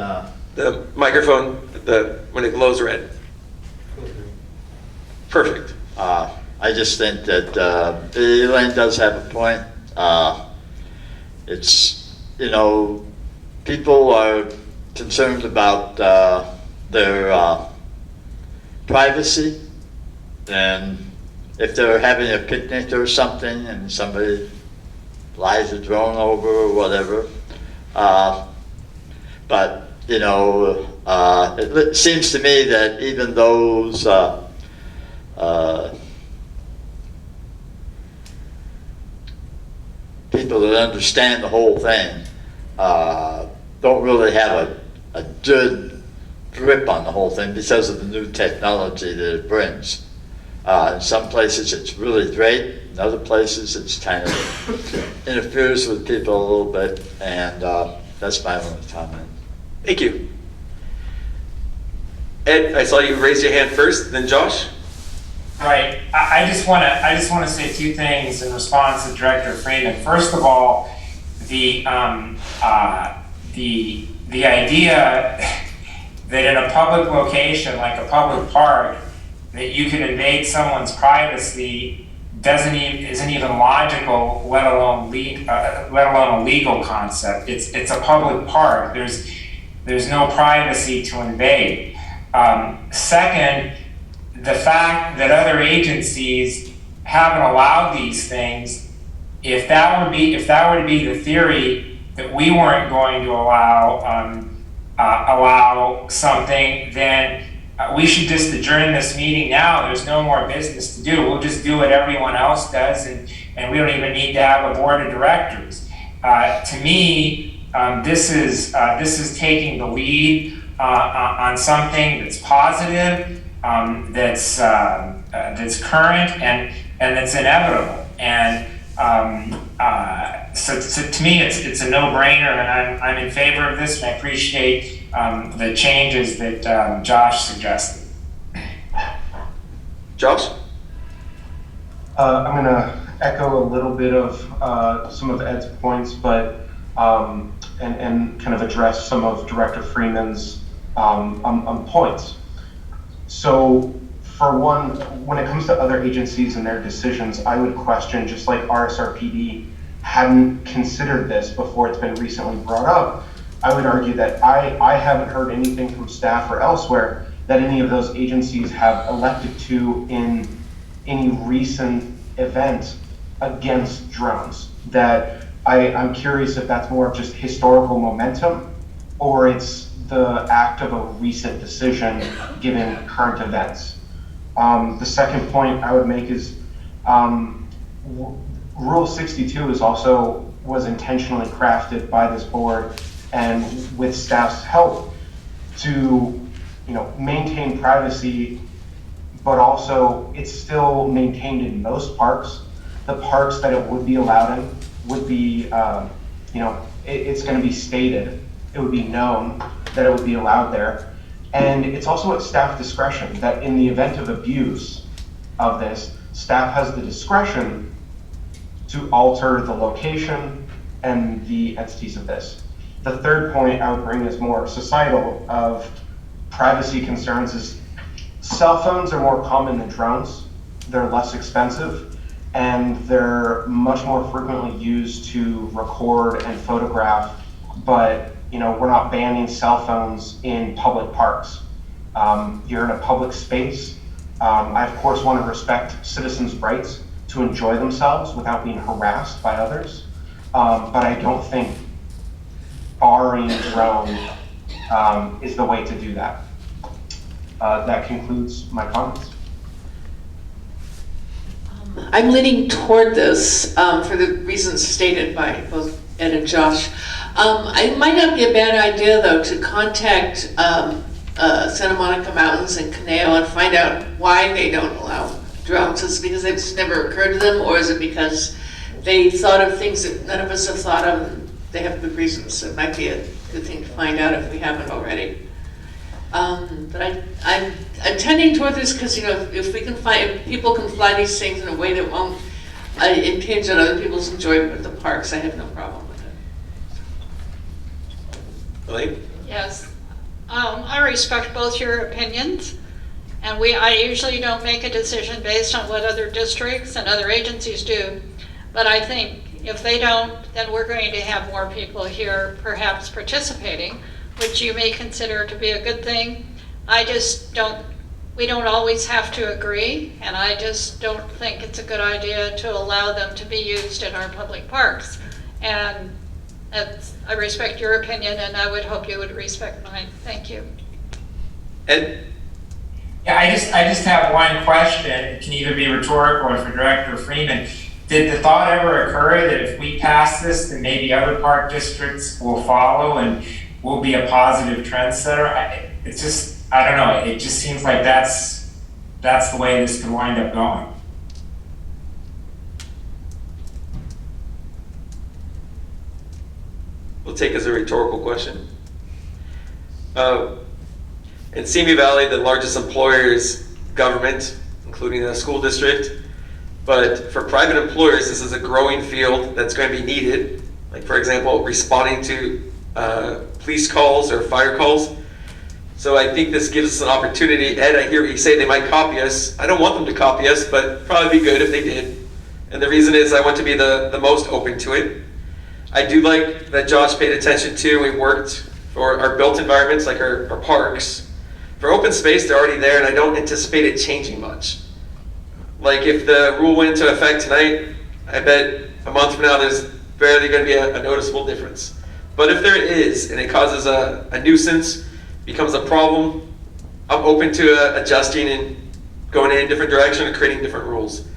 The microphone, when it glows red. Perfect. I just think that Elaine does have a point. It's, you know, people are concerned about their privacy, and if they're having a picnic or something and somebody flies a drone over or whatever. But, you know, it seems to me that even those people that understand the whole thing don't really have a good grip on the whole thing because of the new technology that it brings. In some places it's really great, in other places it's kind of interferes with people a little bit, and that's my only comment. Thank you. Ed, I saw you raise your hand first, then Josh. Right. I just want to say two things in response to Director Freeman. First of all, the idea that in a public location like a public park that you could invade someone's privacy isn't even logical, let alone a legal concept. It's a public park. There's no privacy to invade. Second, the fact that other agencies haven't allowed these things, if that were to be the theory that we weren't going to allow something, then we should just adjourn this meeting now. There's no more business to do. We'll just do what everyone else does, and we don't even need to have a board of directors. To me, this is taking the lead on something that's positive, that's current, and that's inevitable. And so to me, it's a no-brainer, and I'm in favor of this, and I appreciate the changes that Josh suggested. Josh? I'm going to echo a little bit of some of Ed's points, but and kind of address some of Director Freeman's points. So, for one, when it comes to other agencies and their decisions, I would question, just like RSRPD hadn't considered this before it's been recently brought up, I would argue that I haven't heard anything from staff or elsewhere that any of those agencies have elected to in any recent event against drones. That I'm curious if that's more of just historical momentum or it's the act of a recent decision given current events. The second point I would make is Rule 62 was intentionally crafted by this board and with staff's help to, maintain privacy, but also it's still maintained in most parks. The parks that it would be allowed in would be, it's going to be stated, it would be known that it would be allowed there. And it's also at staff discretion that in the event of abuse of this, staff has the discretion to alter the location and the entities of this. The third point I would bring is more societal of privacy concerns is cell phones are more common than drones. They're less expensive and they're much more frequently used to record and photograph, but we're not banning cell phones in public parks. You're in a public space. I of course want to respect citizens' rights to enjoy themselves without being harassed by others. But I don't think barring drone is the way to do that. That concludes my comments. I'm leaning toward this for the reasons stated by both Ed and Josh. It might not be a bad idea, though, to contact Santa Monica Mountains and Caneo and find out why they don't allow drones. Is it because it's never occurred to them, or is it because they thought of things that none of us have thought of and they have good reasons? So it might be a good thing to find out if we haven't already. But I'm tending toward this because, if we can if people can fly these things in a way that won't impinge on other people's enjoyment of the parks, I have no problem with it. Elaine? Yes. I respect both your opinions, and I usually don't make a decision based on what other districts and other agencies do. But I think if they don't, then we're going to have more people here perhaps participating, which you may consider to be a good thing. We don't always have to agree, and I just don't think it's a good idea to allow them to be used in our public parks. And I respect your opinion, and I would hope you would respect mine. Thank you. Ed? Yeah, I just have one question. It can either be rhetorical or for Director Freeman. Did the thought ever occur that if we pass this, then maybe other park districts will follow and we'll be a positive trendsetter? It's just, I don't know. It just seems like that's the way this could wind up going. We'll take as a rhetorical question. In Simi Valley, the largest employer is government, including the school district. But for private employers, this is a growing field that's going to be needed. Like, for example, responding to police calls or fire calls. So I think this gives us an opportunity. Ed, I hear you say they might copy us. I don't want them to copy us, but probably be good if they did. And the reason is I want to be the most open to it. I do like that Josh paid attention to. We worked for our built environments, like our parks. For open space, they're already there, and I don't anticipate it changing much. Like if the rule went into effect tonight, I bet a month from now there's barely going to be a noticeable difference. But if there is, and it causes a nuisance, becomes a problem, I'm open to adjusting and going in a different direction and creating different rules.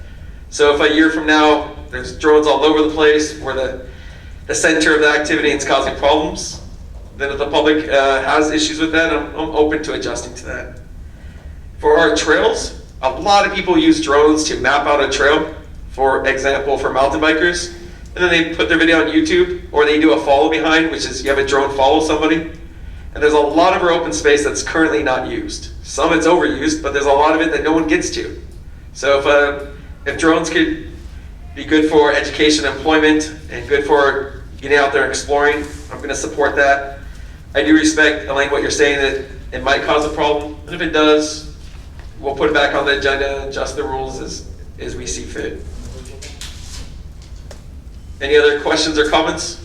So if a year from now there's drones all over the place, we're the center of the activity and it's causing problems, then if the public has issues with that, I'm open to adjusting to that. For our trails, a lot of people use drones to map out a trail, for example, for mountain bikers, and then they put their video on YouTube, or they do a follow behind, which is you have a drone follow somebody. And there's a lot of our open space that's currently not used. Some it's overused, but there's a lot of it that no one gets to. So if drones could be good for education and employment and good for getting out there and exploring, I'm going to support that. I do respect, Elaine, what you're saying, that it might cause a problem. And if it does, we'll put it back on the agenda, adjust the rules as we see fit. Any other questions or comments?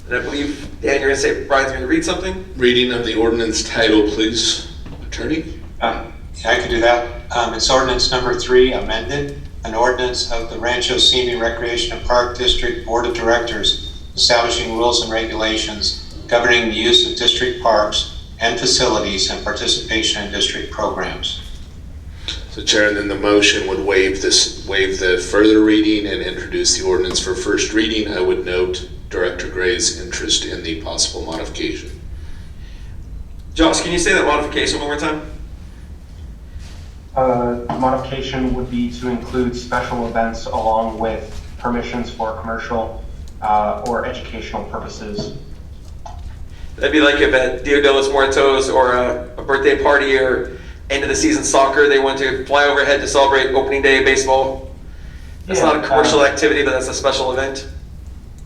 And I believe, Dan, you're going to say Brian's going to read something? Reading of the ordinance title, please, Attorney. Yeah, I can do that. It's ordinance number 3, amended, an ordinance of the Rancho Simi Recreation and Park District Board of Directors establishing rules and regulations governing the use of district parks and facilities and participation in district programs. So Chair, and then the motion would waive the further reading and introduce the ordinance for first reading. I would note Director Gray's interest in the possible modification. Josh, can you say that modification one more time? Modification would be to include special events along with permissions for commercial or educational purposes. That'd be like if at Dia de los Muertos or a birthday party or end of the season soccer, they want to fly overhead to celebrate opening day of baseball. That's not a commercial activity, but that's a special event.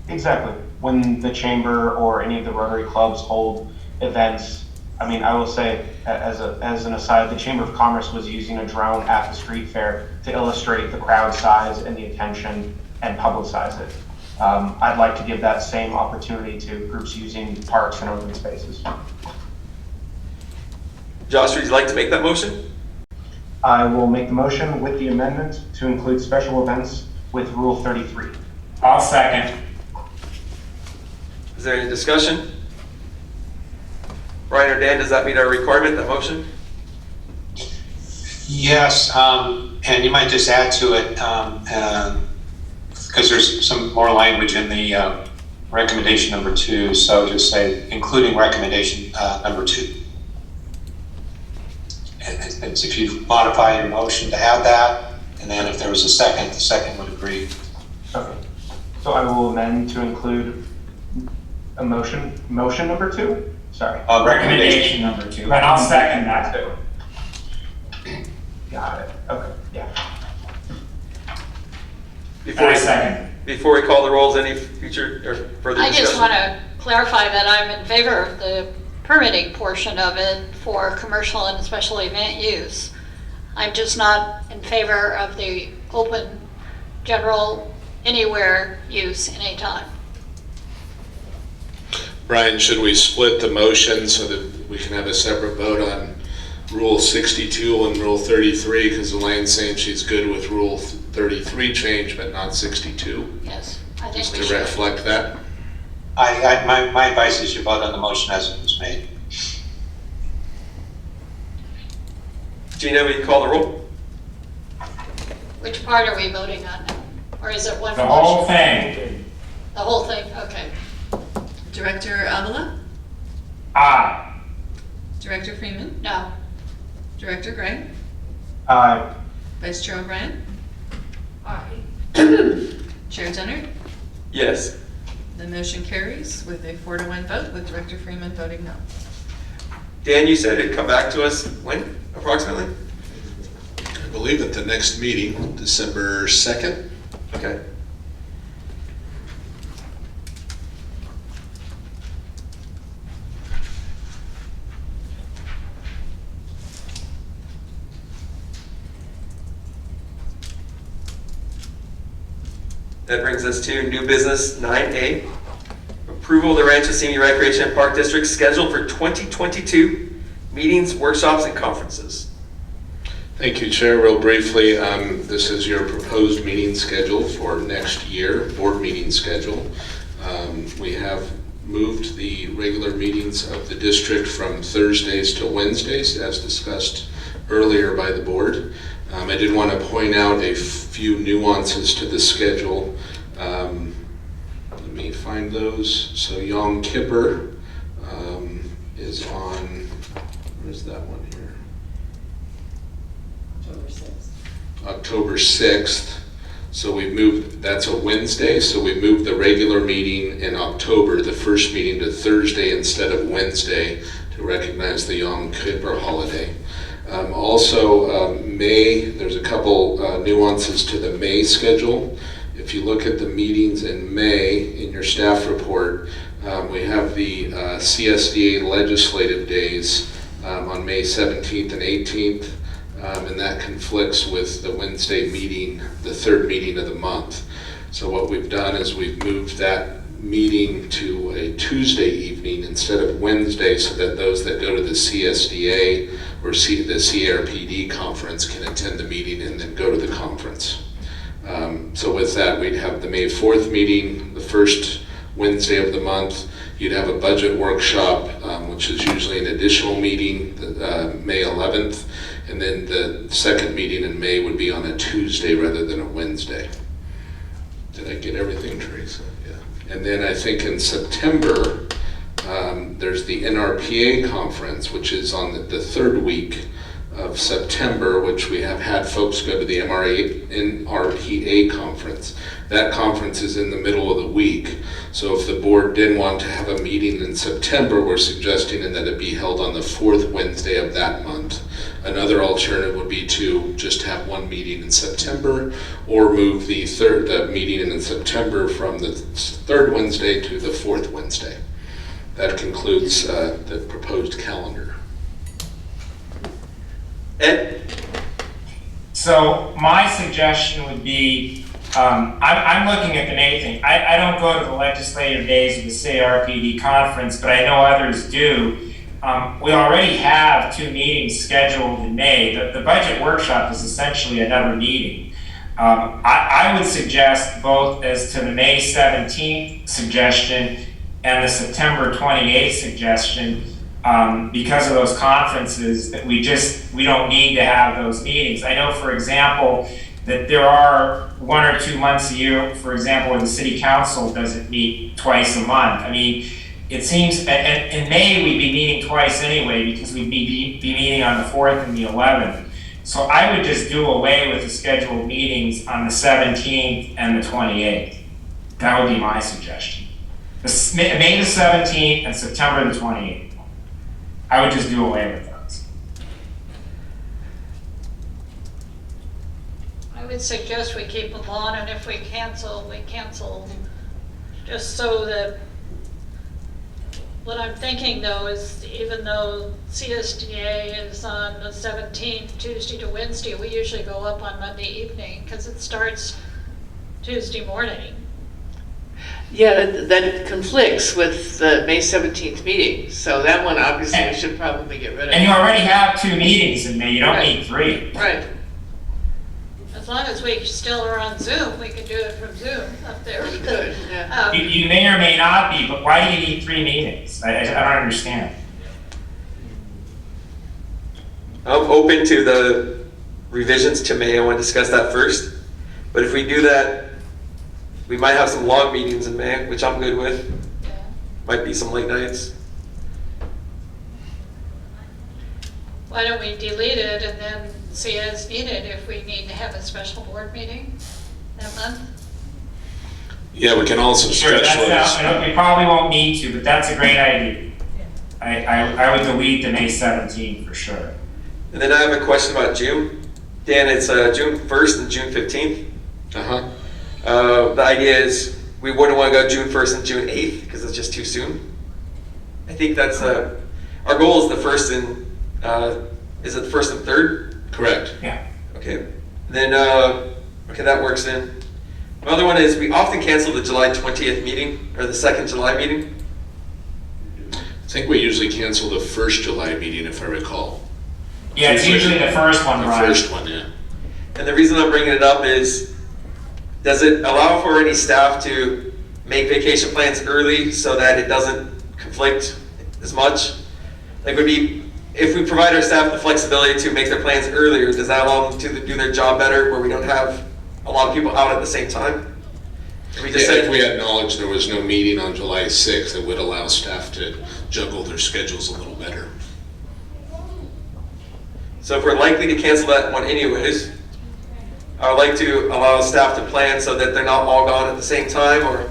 Exactly. When the chamber or any of the Rotary clubs hold events, I mean, I will say, as an aside, the Chamber of Commerce was using a drone at the street fair to illustrate the crowd size and the attention and publicize it. I'd like to give that same opportunity to groups using parks and open spaces. Josh, would you like to make that motion? I will make the motion with the amendment to include special events with Rule 33. I'll second. Is there any discussion? Brian or Dan, does that meet our requirement, that motion? Yes, and you might just add to it, because there's some more language in the recommendation number 2, so just say including recommendation number 2. And if you modify your motion to add that, and then if there was a second, the second would agree. Okay. So I will amend to include a motion number 2? Sorry. Recommendation number 2, and I'll second that too. Got it. Okay. Yeah. Before Before we call the rolls, any future or further I discussion? just want to clarify that I'm in favor of the permitting portion of it for commercial and special event use. I'm just not in favor of the open, general, anywhere use anytime. Brian, should we split the motion so that we can have a separate vote on Rule 62 and Rule 33? Because Elaine's saying she's good with Rule 33 change, but not 62. Yes, I think Just we to should. reflect that. My advice is you vote on the motion as it was made. Gina, will you call the roll? Which part are we voting on now? Or is it one The motion? whole thing. The whole thing, okay. Director Avila? Aye. Director Freeman? No. Director Gray? Aye. Vice Chair O'Brien? Aye. Chair Denner? Yes. The motion carries with a 4-1 vote, with Director Freeman voting no. Dan, you said it'd come back to us when, approximately? I believe at the next meeting, December 2nd. Okay. That brings us to new business 9A. Approval of the Rancho Senior Recreation and Park District schedule for 2022 meetings, workshops, and conferences. Thank you, Chair. Real briefly, this is your proposed meeting schedule for next year, board meeting schedule. We have moved the regular meetings of the district from Thursdays to Wednesdays, as discussed earlier by the board. I did want to point out a few nuances to the schedule. Let me find those. So Yom Kippur is on, where's that one here? October 6th. So we've moved, that's a Wednesday, so we moved the regular meeting in October, the first meeting, to Thursday instead of Wednesday to recognize the Yom Kippur holiday. Also, May, there's a couple nuances to the May schedule. If you look at the meetings in May in your staff report, we have the CSDA legislative days on May 17th and 18th, and that conflicts with the Wednesday meeting, the third meeting of the month. So what we've done is we've moved that meeting to a Tuesday evening instead of Wednesday, so that those that go to the CSDA or the CRPD conference can attend the meeting and then go to the conference. So with that, we'd have the May 4th meeting, the first Wednesday of the month. You'd have a budget workshop, which is usually an additional meeting, May 11th, and then the second meeting in May would be on a Tuesday rather than a Wednesday. Did I get everything, Teresa? Yeah. And then I think in September, there's the NRPA conference, which is on the third week of September, which we have had folks go to the NRPA conference. That conference is in the middle of the week. So if the board did want to have a meeting in September, we're suggesting that it be held on the fourth Wednesday of that month. Another alternative would be to just have one meeting in September, or move the meeting in September from the third Wednesday to the fourth Wednesday. That concludes the proposed calendar. Ed? So my suggestion would be, I'm looking at the May thing. I don't go to the legislative days of the CRPD conference, but I know others do. We already have 2 meetings scheduled in May. The budget workshop is essentially another meeting. I would suggest both as to the May 17th suggestion and the September 28th suggestion, because of those conferences, that we don't need to have those meetings. I know, for example, that there are 1 or 2 months a year, for example, where the city council doesn't meet twice a month. I mean, it seems, and in May we'd be meeting twice anyway, because we'd be meeting on the 4th and the 11th. So I would just do away with the scheduled meetings on the 17th and the 28th. That would be my suggestion. May the 17th and September the 28th. I would just do away with those. I would suggest we keep them on, and if we cancel just so that, what I'm thinking though is even though CSDA is on the 17th, Tuesday to Wednesday, we usually go up on Monday evening because it starts Tuesday morning. Yeah, that conflicts with the May 17th meeting, so that one obviously we should probably get rid of. And you already have 2 meetings in May, you don't need 3. Right. As long as we still are on Zoom, we can do it from Zoom up there. We could, yeah. You may or may not be, but why do you need 3 meetings? I don't understand. I'm open to the revisions to May. I want to discuss that first. But if we do that, we might have some long meetings in May, which I'm good with. Might be some late nights. Why don't we delete it and then see as needed if we need to have a special board meeting that month? Yeah, we can also Sure, stretch those. we probably won't need to, but that's a great idea. I would delete the May 17th for sure. And then I have a question about June. Dan, it's June 1st and June 15th. The idea is we wouldn't want to go June 1st and June 8th because it's just too soon. I think that's our goal is the 1st and is it the 1st and 3rd? Correct. Yeah. Okay. Then okay, that works in. Another one is we often cancel the July 20th meeting or the 2nd July meeting. I think we usually cancel the 1st July meeting, if I recall. Yeah, it's usually the first one, right? The first one, yeah. And the reason I'm bringing it up is, does it allow for any staff to make vacation plans early so that it doesn't conflict as much? Like, would be if we provide our staff the flexibility to make their plans earlier, does that allow them to do their job better where we don't have a lot of people out at the same time? If we had knowledge there was no meeting on July 6th, it would allow staff to juggle their schedules a little better. So if we're likely to cancel that one anyways, I would like to allow staff to plan so that they're not all gone at the same time or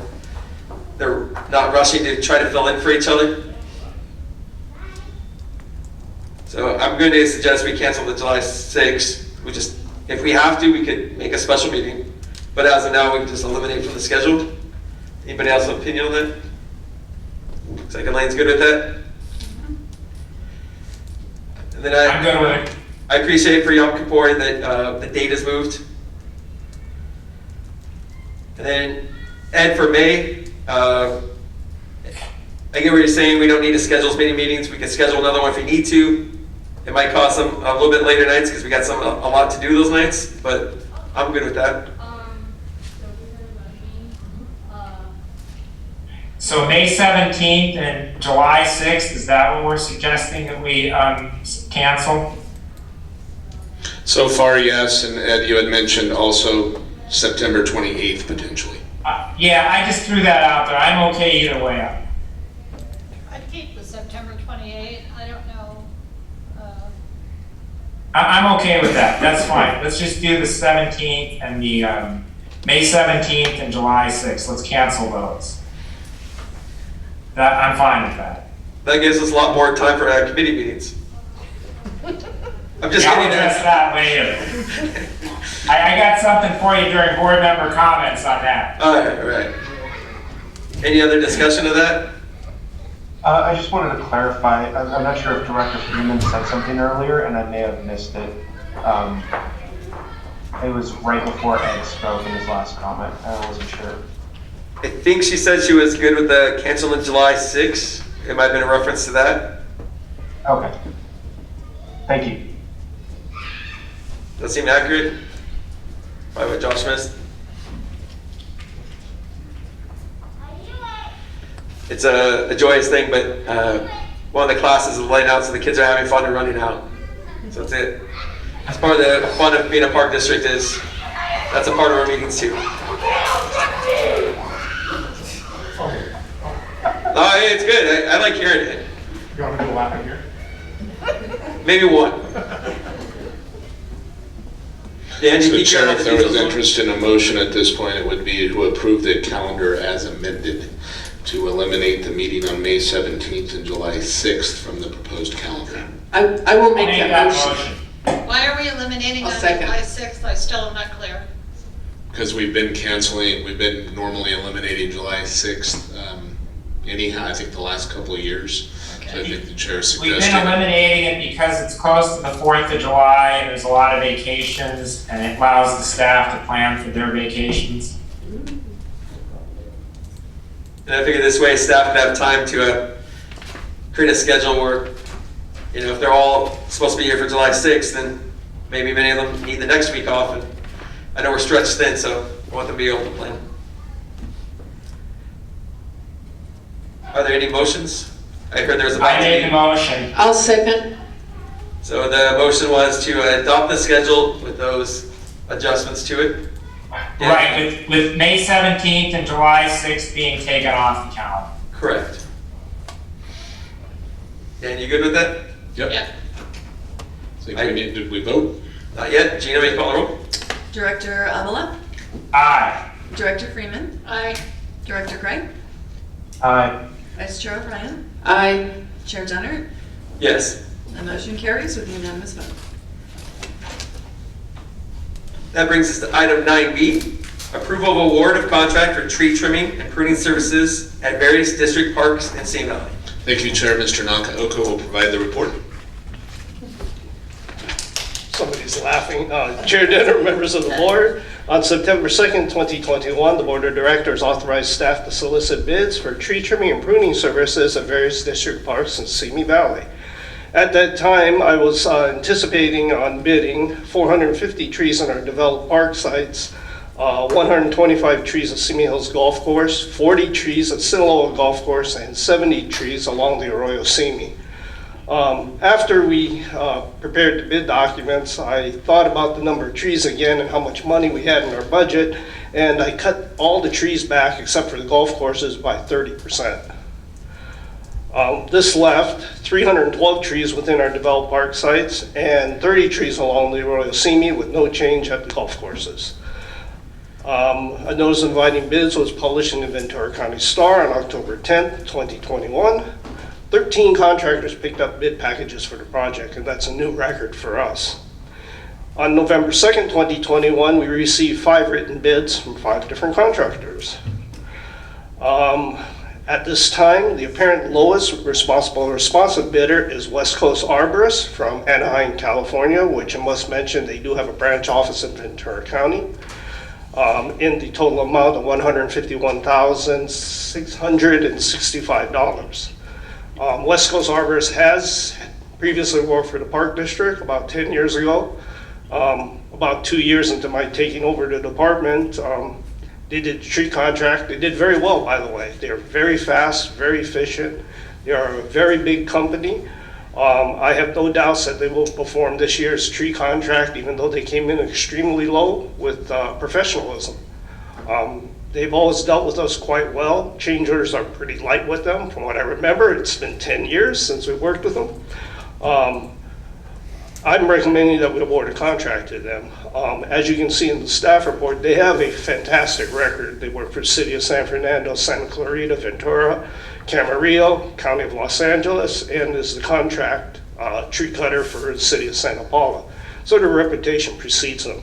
they're not rushing to try to fill in for each other. So I'm going to suggest we cancel the July 6th. We just, if we have to, we could make a special meeting. But as of now, we can just eliminate from the schedule. Anybody else have an opinion on that? Looks like Elaine's good with that. And then I'm good with it. I appreciate for Yom Kippur that the date is moved. And then, Ed, for May, I get what you're saying. We don't need to schedule as many meetings. We can schedule another one if we need to. It might cost some a little bit later nights because we got a lot to do those nights, but I'm good with that. So May 17th and July 6th, is that what we're suggesting that we cancel? So far, yes, and Ed, you had mentioned also September 28th potentially. Yeah, I just threw that out there. I'm okay either way. I'd keep the September 28th. I don't know. I'm okay with that. That's fine. Let's just do the 17th and the May 17th and July 6th. Let's cancel those. I'm fine with that. That gives us a lot more time for our committee meetings. I'm just I'll kidding. address that later. I got something for you during board member comments on that. All right. Any other discussion of that? I just wanted to clarify. I'm not sure if Director Freeman said something earlier, and I may have missed it. It was right before Ed spoke in his last comment. I wasn't sure. I think she said she was good with the canceling July 6th. It might have been a reference to that. Okay. Thank you. Does that seem accurate? By what Josh missed? It's a joyous thing, but one of the classes is letting out so the kids are having fun and running out. So that's it. That's part of the fun of being a park district is that's a part of our meetings too. Oh, hey, it's good. I like hearing it. You want me to laugh in here? Maybe one. Dan, So Chair, if there was interest in a motion at this point, it would be to approve the calendar as amended to eliminate the meeting on May 17th and July 6th from the proposed calendar. I will make that motion. Why are we eliminating I'll on second. July 6th? I still am not clear. Because we've been normally eliminating July 6th anyhow, I think the last couple of years. So I think the chair We've been suggested. eliminating it because it's close to the 4th of July and there's a lot of vacations and it allows the staff to plan for their vacations. And I figure this way staff would have time to create a schedule where, you know, if they're all supposed to be here for July 6th, then maybe many of them need the next week off. And I know we're stretched thin, so I want them to be able to plan. Are there any motions? I heard there's a. I made the motion. I'll second. So the motion was to adopt the schedule with those adjustments to it. Right, with May 17th and July 6th being taken off the calendar. Correct. Dan, you good with that? Yep. Yep. Did we vote? Not yet. Gina, may you call the roll? Director Avila? Aye. Director Freeman? Aye. Director Craig? Aye. Vice Chair O'Brien? Aye. Chair Dennert? Yes. The motion carries with a unanimous vote. That brings us to item 9B, approval of award of contract for tree trimming and pruning services at various district parks in Simi Valley. Thank you, Chair. Mr. Nakaoka will provide the report. Somebody's laughing. Chair Denner, members of the board, on September 2nd, 2021, the Board of Directors authorized staff to solicit bids for tree trimming and pruning services at various district parks in Simi Valley. At that time, I was anticipating on bidding 450 trees on our developed park sites, 125 trees at Simi Hills Golf Course, 40 trees at Sinaloa Golf Course, and 70 trees along the Arroyo Simi. After we prepared the bid documents, I thought about the number of trees again and how much money we had in our budget, and I cut all the trees back except for the golf courses by 30%. This left 312 trees within our developed park sites and 30 trees along the Arroyo Simi with no change at the golf courses. A notice inviting bids was published in the Ventura County Star on October 10th, 2021. 13 contractors picked up bid packages for the project, and that's a new record for us. On November 2nd, 2021, we received 5 written bids from 5 different contractors. At this time, the apparent lowest responsive bidder is West Coast Arborist from Anaheim, California, which I must mention they do have a branch office in Ventura County, in the total amount of $151,665. West Coast Arborist has previously worked for the Park District about 10 years ago. About 2 years into my taking over the department, they did the tree contract. They did very well, by the way. They're very fast, very efficient. They are a very big company. I have no doubts that they will perform this year's tree contract, even though they came in extremely low with professionalism. They've always dealt with us quite well. Change orders are pretty light with them. From what I remember, it's been 10 years since we worked with them. I'm recommending that we award a contract to them. As you can see in the staff report, they have a fantastic record. They work for the City of San Fernando, Santa Clarita, Ventura, Camarillo, County of Los Angeles, and is the contract tree cutter for the City of Santa Paula. So their reputation precedes them.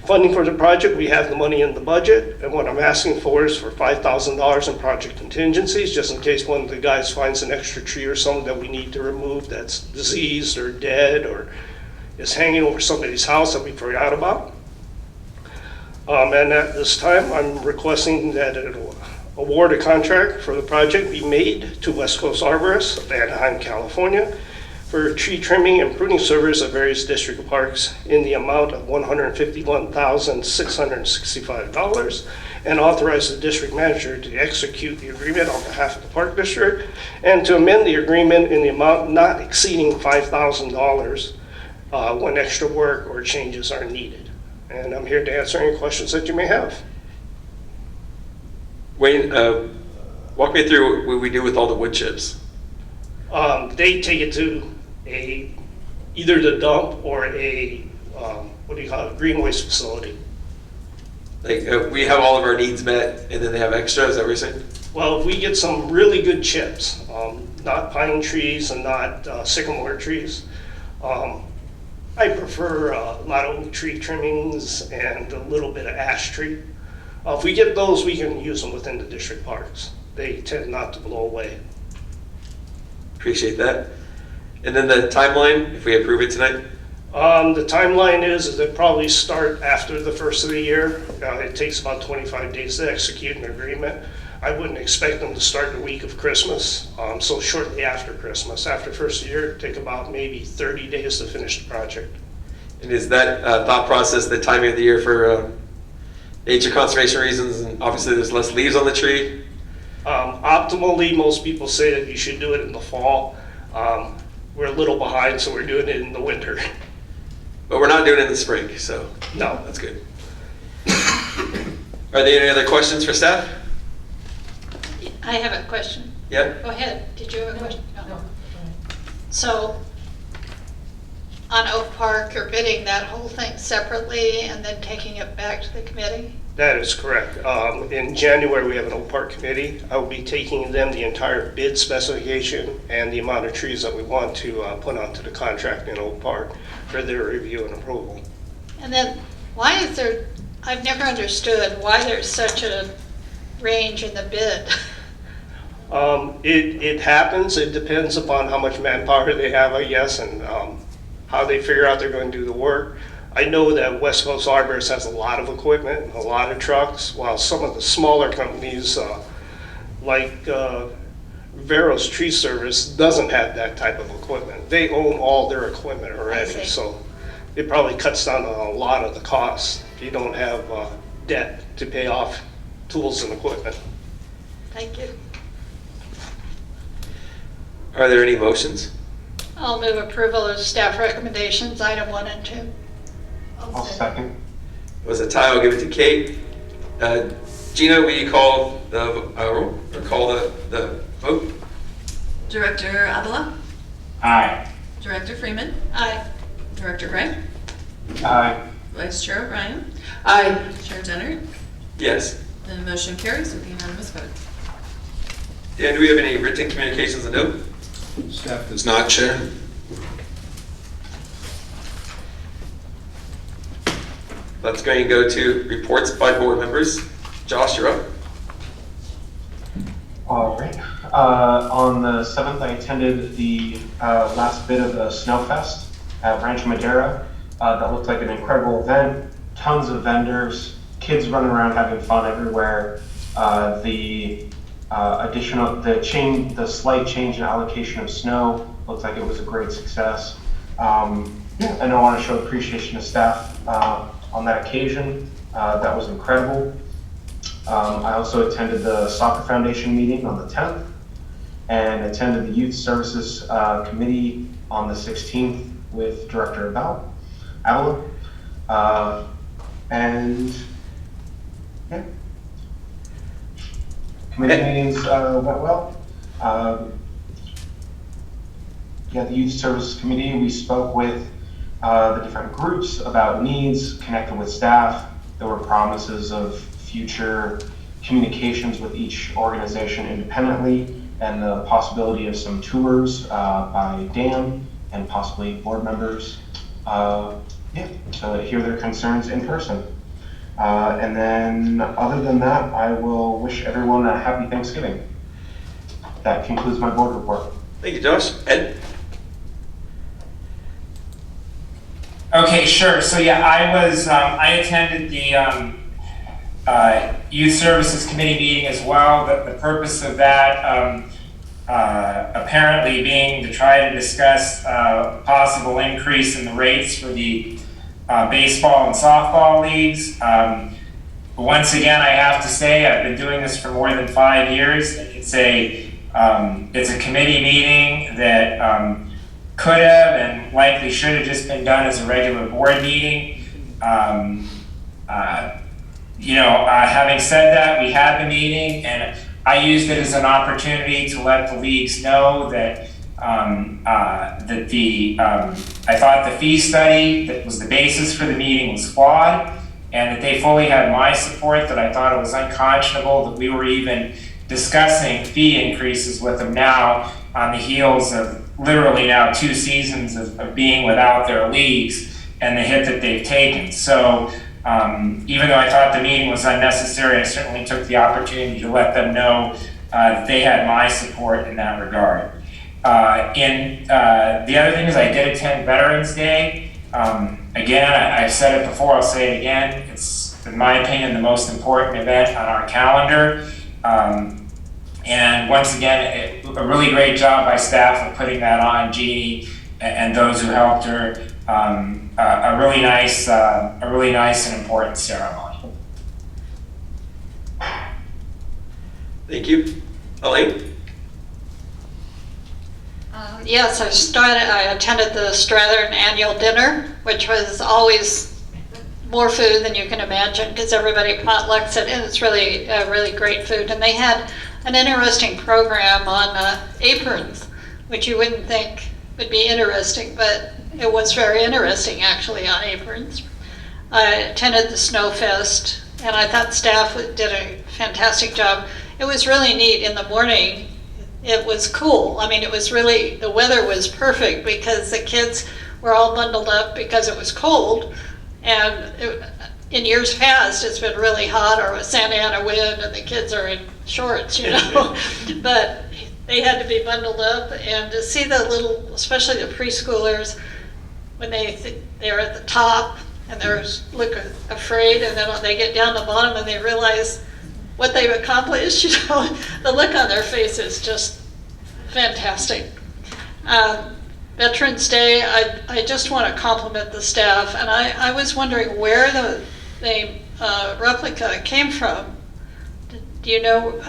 Funding for the project, we have the money in the budget, and what I'm asking for is for $5,000 in project contingencies, just in case one of the guys finds an extra tree or something that we need to remove that's diseased or dead or is hanging over somebody's house that we forgot about. And at this time, I'm requesting that an award a contract for the project be made to West Coast Arborists of Anaheim, California, for tree trimming and pruning service at various district parks in the amount of $151,665, and authorize the district manager to execute the agreement on behalf of the park district, and to amend the agreement in the amount not exceeding $5,000 when extra work or changes are needed. And I'm here to answer any questions that you may have. Wayne, walk me through what we do with all the wood chips. They take it to either the dump or a green waste facility. Like we have all of our needs met, and then they have extra. Is that what you're saying? Well, if we get some really good chips, not pine trees and not sycamore trees, I prefer a lot of oak tree trimmings and a little bit of ash tree. If we get those, we can use them within the district parks. They tend not to blow away. Appreciate that. And then the timeline, if we approve it tonight? The timeline is it probably start after the first of the year. It takes about 25 days to execute an agreement. I wouldn't expect them to start the week of Christmas, so shortly after Christmas. After first year, it'd take about maybe 30 days to finish the project. And is that thought process the timing of the year for nature conservation reasons? And obviously there's less leaves on the tree. Optimally, most people say that you should do it in the fall. We're a little behind, so we're doing it in the winter. But we're not doing it in the spring, so no, that's good. Are there any other questions for staff? I have a question. Yeah. Go ahead. Did you have a question? No. So on Oak Park, you're bidding that whole thing separately and then taking it back to the committee? That is correct. In January, we have an Oak Park committee. I will be taking them the entire bid specification and the amount of trees that we want to put onto the contract in Oak Park for their review and approval. And then why is there, I've never understood why there's such a range in the bid. It happens. It depends upon how much manpower they have, I guess, and how they figure out they're going to do the work. I know that West Coast Arborist has a lot of equipment, a lot of trucks, while some of the smaller companies, like Vero's Tree Service, doesn't have that type of equipment. They own all their equipment already, so it probably cuts down on a lot of the costs if you don't have debt to pay off tools and equipment. Thank you. Are there any motions? I'll move approval of staff recommendations, item 1 and 2. I'll second. It was a tie, I'll give it to Kate. Gina, will you call the roll, or call the vote? Director Avila? Aye. Director Freeman? Aye. Director Gray? Aye. Vice Chair O'Brien? Aye. Chair Denner? Yes. The motion carries with a unanimous vote. Dan, do we have any written communications to note? Staff does not, Chair. Let's go and go to reports by board members. Josh, you're up. All right. On the 7th, I attended the last bit of the Snowfest at Rancho Madera. That looked like an incredible event. Tons of vendors, kids running around having fun everywhere. The slight change in allocation of snow looked like it was a great success. And I want to show appreciation to staff on that occasion. That was incredible. I also attended the Soccer Foundation meeting on the 10th and attended the Youth Services Committee on the 16th with Director Avila. And yeah, committee meetings went well. The Youth Services Committee, we spoke with the different groups about needs, connected with staff. There were promises of future communications with each organization independently, and the possibility of some tours by Dan and possibly board members to hear their concerns in person. And then other than that, I will wish everyone a happy Thanksgiving. That concludes my board report. Thank you, Josh. Ed? Okay, sure. So yeah, I attended the Youth Services Committee meeting as well. The purpose of that apparently being to try to discuss possible increase in the rates for the baseball and softball leagues. Once again, I have to say, I've been doing this for more than 5 years. It's a committee meeting that could have and likely should have just been done as a regular board meeting. Having said that, we had the meeting, and I used it as an opportunity to let the leagues know that I thought the fee study that was the basis for the meeting was flawed, and that they fully had my support, that I thought it was unconscionable that we were even discussing fee increases with them now on the heels of literally now 2 seasons of being without their leagues and the hit that they've taken. So even though I thought the meeting was unnecessary, I certainly took the opportunity to let them know that they had my support in that regard. The other thing is I did attend Veterans Day. Again, I've said it before, I'll say it again. It's, in my opinion, the most important event on our calendar. And once again, a really great job by staff of putting that on, Jeannie and those who helped her. A really nice and important ceremony. Thank you. Elaine? Yes, I attended the Strathern Annual Dinner, which was always more food than you can imagine because everybody potlucks it, and it's really great food. And they had an interesting program on aprons, which you wouldn't think would be interesting, but it was very interesting actually on aprons. I attended the Snow Fest, and I thought staff did a fantastic job. It was really neat in the morning. It was cool. I mean, it was really, the weather was perfect because the kids were all bundled up because it was cold. And in years past, it's been really hot or a Santa Ana wind and the kids are in shorts, you know. But they had to be bundled up, and to see the little, especially the preschoolers, when they're at the top and they're look afraid, and then when they get down the bottom and they realize what they've accomplished, you know, the look on their face is just fantastic. Veterans Day, I just want to compliment the staff, and I was wondering where the replica came from. Do you know?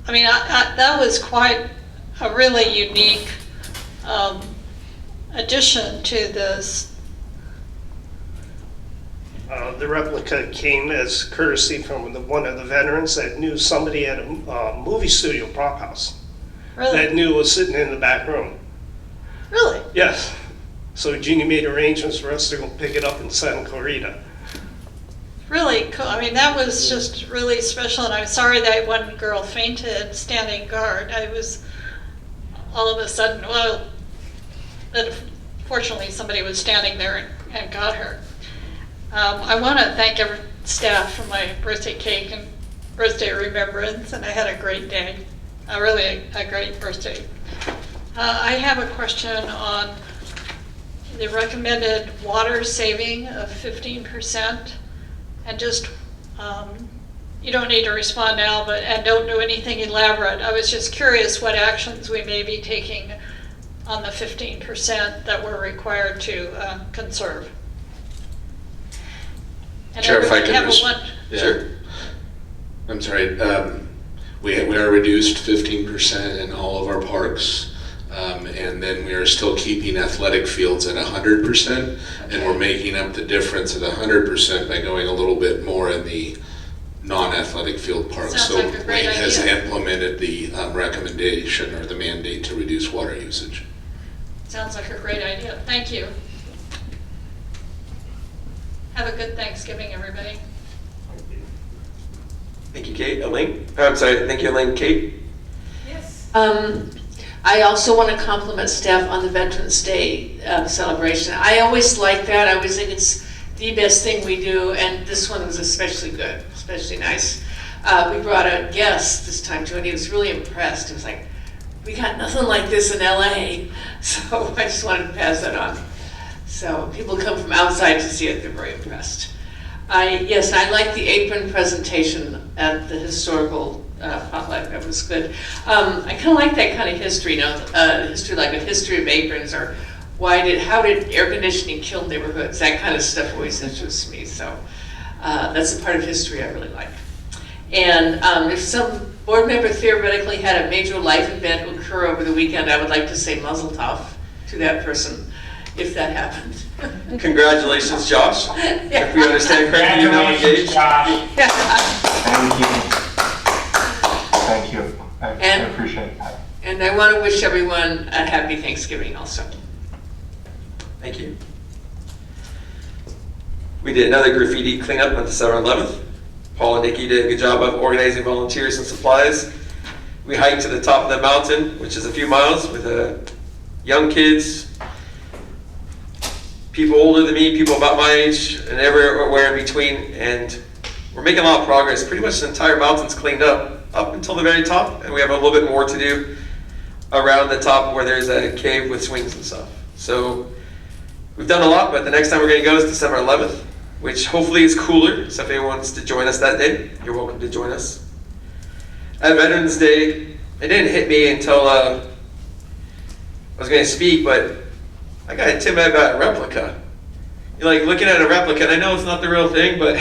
I mean, that was quite a really unique addition to this. The replica came as courtesy from one of the veterans that knew somebody at a movie studio prop house. Really? That knew was sitting in the back room. Really? Yes. So Jeannie made arrangements for us to go pick it up in Santa Clarita. Really cool. I mean, that was just really special, and I'm sorry that one girl fainted standing guard. I was all of a sudden, well, fortunately somebody was standing there and got her. I want to thank every staff for my birthday cake and birthday remembrance, and I had a great day, a great birthday. I have a question on the recommended water saving of 15%, and just, you don't need to respond now, and don't do anything elaborate. I was just curious what actions we may be taking on the 15% that we're required to conserve. And Chair, if I everybody can have yeah. Sure. I'm sorry. We are reduced 15% in all of our parks, and then we are still keeping athletic fields at 100%, and we're making up the difference at 100% by going a little bit more in the non-athletic field parks. Sounds so like a great Wayne has idea. implemented the recommendation or the mandate to reduce water usage. Sounds like a great idea. Thank you. Have a good Thanksgiving, everybody. Thank you, Kate. Elaine? I'm sorry, thank you, Elaine. Kate? Yes. I also want to compliment staff on the Veterans Day celebration. I always like that. I always think it's the best thing we do, and this one was especially good, especially nice. We brought a guest this time too, and he was really impressed. He was like, we got nothing like this in LA. So I just wanted to pass that on. So people come from outside to see it, they're very impressed. Yes, I like the apron presentation at the historical potluck. That was good. I kind of like that kind of history, you know, history like a history of aprons, or how did air conditioning kill neighborhoods? That kind of stuff always interests me. So that's a part of history I really like. And if some board member theoretically had a major life event occur over the weekend, I would like to say mazel tov to that person, if that happened. Congratulations, Josh. If we understand correctly, you're now engaged. Thank you. I appreciate that. And I want to wish everyone a happy Thanksgiving also. Thank you. We did another graffiti cleanup on December 11th. Paul and Nikki did a good job of organizing volunteers and supplies. We hiked to the top of the mountain, which is a few miles, with young kids, people older than me, people about my age, and everywhere in between. And we're making a lot of progress. Pretty much the entire mountain's cleaned up until the very top, and we have a little bit more to do around the top where there's a cave with swings and stuff. So we've done a lot, but the next time we're going to go is December 11th, which hopefully is cooler. So if anyone wants to join us that day, you're welcome to join us. At Veterans Day, it didn't hit me until I was going to speak, but I got a tip about a replica. You're like looking at a replica, and I know it's not the real thing, but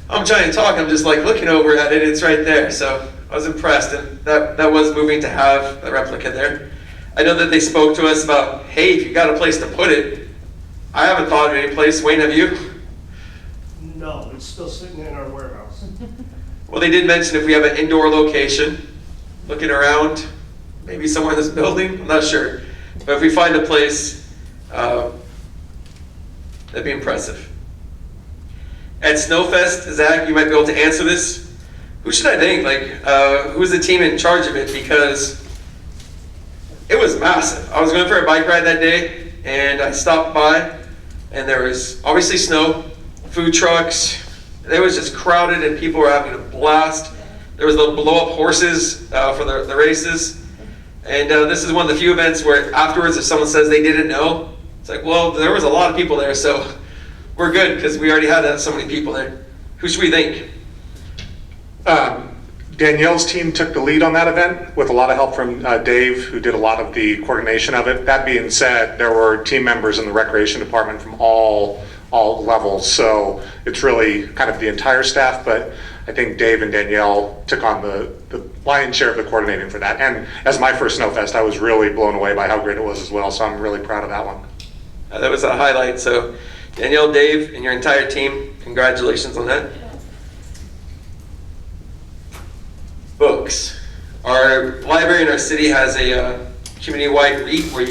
I'm trying to talk, I'm just like looking over at it, it's right there. So I was impressed, and that was moving to have the replica there. I know that they spoke to us about, hey, if you got a place to put it. I haven't thought of any place. Wayne, have you? No, it's still sitting in our warehouse. Well, they did mention if we have an indoor location, looking around, maybe somewhere in this building, I'm not sure. But if we find a place, that'd be impressive. At Snowfest, Zach, you might be able to answer this. Who should I thank? Who's the team in charge of it? Because it was massive. I was going for a bike ride that day, and I stopped by, and there was obviously snow, food trucks. It was just crowded, and people were having a blast. There was the blow-up horses for the races. And this is one of the few events where afterwards, if someone says they didn't know, it's like, well, there was a lot of people there, so we're good because we already had so many people there. Who should we thank? Danielle's team took the lead on that event with a lot of help from Dave, who did a lot of the coordination of it. That being said, there were team members in the recreation department from all levels, so it's really kind of the entire staff, but I think Dave and Danielle took on the lion's share of the coordinating for that. And as my first Snowfest, I was really blown away by how great it was as well, so I'm really proud of that one. That was a highlight, so Danielle, Dave, and your entire team, congratulations on that. Books. Our library in our city has a community-wide read where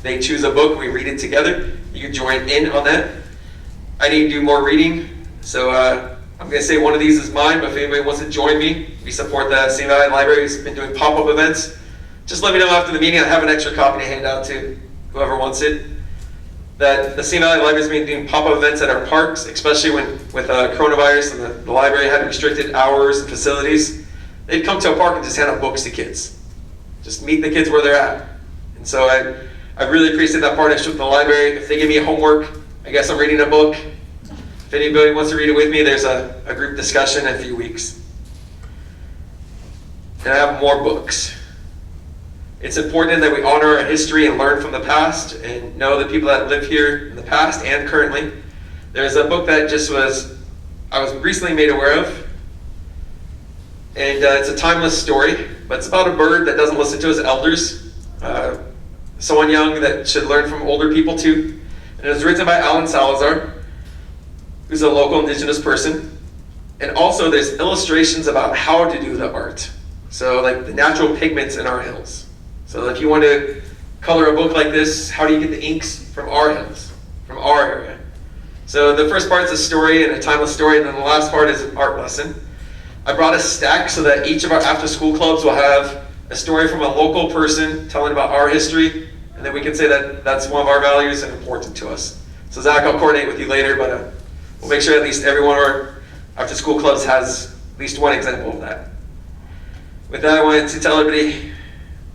they choose a book, we read it together. You can join in on that. I need to do more reading, so I'm going to say one of these is mine, but if anybody wants to join me, we support the Simi Valley Library. We've been doing pop-up events. Just let me know after the meeting. I have an extra copy to hand out to whoever wants it. That the Simi Valley Library has been doing pop-up events at our parks, especially with coronavirus and the library had restricted hours and facilities. They'd come to a park and just hand out books to kids. Just meet the kids where they're at. And so I really appreciate that partnership with the library. If they give me homework, I guess I'm reading a book. If anybody wants to read it with me, there's a group discussion in a few weeks. And I have more books. It's important that we honor our history and learn from the past and know the people that live here in the past and currently. There's a book that I was recently made aware of. And it's a timeless story, but it's about a bird that doesn't listen to his elders. Someone young that should learn from older people too. And it was written by Alan Salazar, who's a local indigenous person. And also there's illustrations about how to do the art. So like the natural pigments in our hills. So if you want to color a book like this, how do you get the inks from our hills, from our area? So the first part is a story and a timeless story, and then the last part is an art lesson. I brought a stack so that each of our after-school clubs will have a story from a local person telling about our history, and then we can say that that's one of our values and important to us. So Zach, I'll coordinate with you later, but we'll make sure at least every one of our after-school clubs has at least one example of that. With that, I wanted to tell everybody,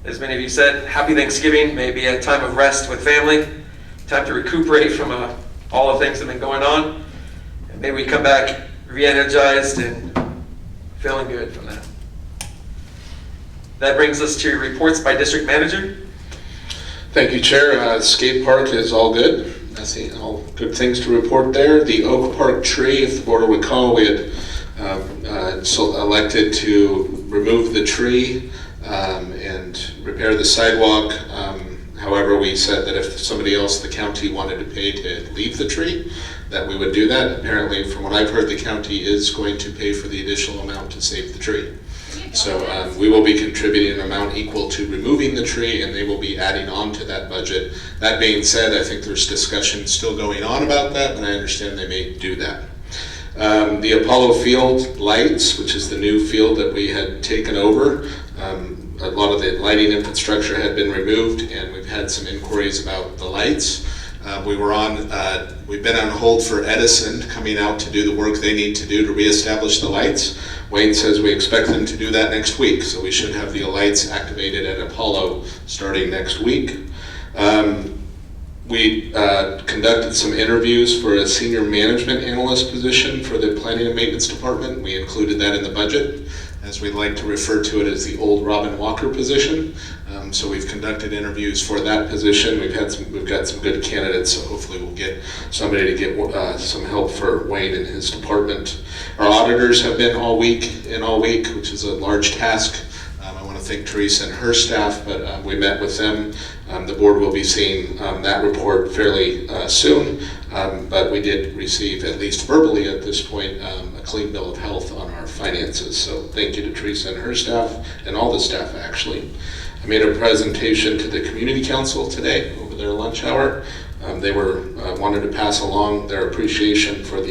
as many of you said, happy Thanksgiving. May it be a time of rest with family, time to recuperate from all the things that have been going on. And maybe we come back re-energized and feeling good from that. That brings us to reports by district manager. Thank you, Chair. Skate park is all good. I see all good things to report there. The Oak Park tree, if the board will recall, we had elected to remove the tree and repair the sidewalk. However, we said that if somebody else, the county, wanted to pay to leave the tree, that we would do that. Apparently, from what I've heard, the county is going to pay for the additional amount to save the tree. So we will be contributing an amount equal to removing the tree, and they will be adding on to that budget. That being said, I think there's discussion still going on about that, and I understand they may do that. The Apollo Field lights, which is the new field that we had taken over, a lot of the lighting infrastructure had been removed, and we've had some inquiries about the lights. We've been on hold for Edison coming out to do the work they need to do to reestablish the lights. Wayne says we expect them to do that next week, so we should have the lights activated at Apollo starting next week. We conducted some interviews for a senior management analyst position for the planning and maintenance department. We included that in the budget, as we like to refer to it as the old Robin Walker position. So we've conducted interviews for that position. We've got some good candidates, so hopefully we'll get somebody to get some help for Wayne and his department. Our auditors have been all week, which is a large task. I want to thank Teresa and her staff, but we met with them. The board will be seeing that report fairly soon, but we did receive, at least verbally at this point, a clean bill of health on our finances. So thank you to Teresa and her staff, and all the staff actually. I made a presentation to the community council today over their lunch hour. They wanted to pass along their appreciation for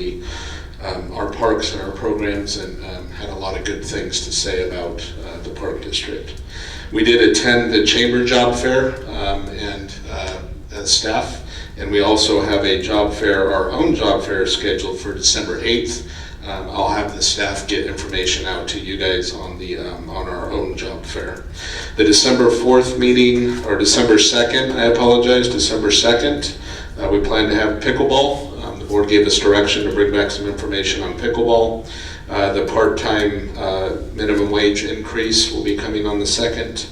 our parks and our programs, and had a lot of good things to say about the park district. We did attend the chamber job fair as staff, and we also have our own job fair scheduled for December 8th. I'll have the staff get information out to you guys on our own job fair. The December 4th meeting, or December 2nd, December 2nd, we plan to have pickleball. The board gave us direction to bring back some information on pickleball. The part-time minimum wage increase will be coming on the 2nd.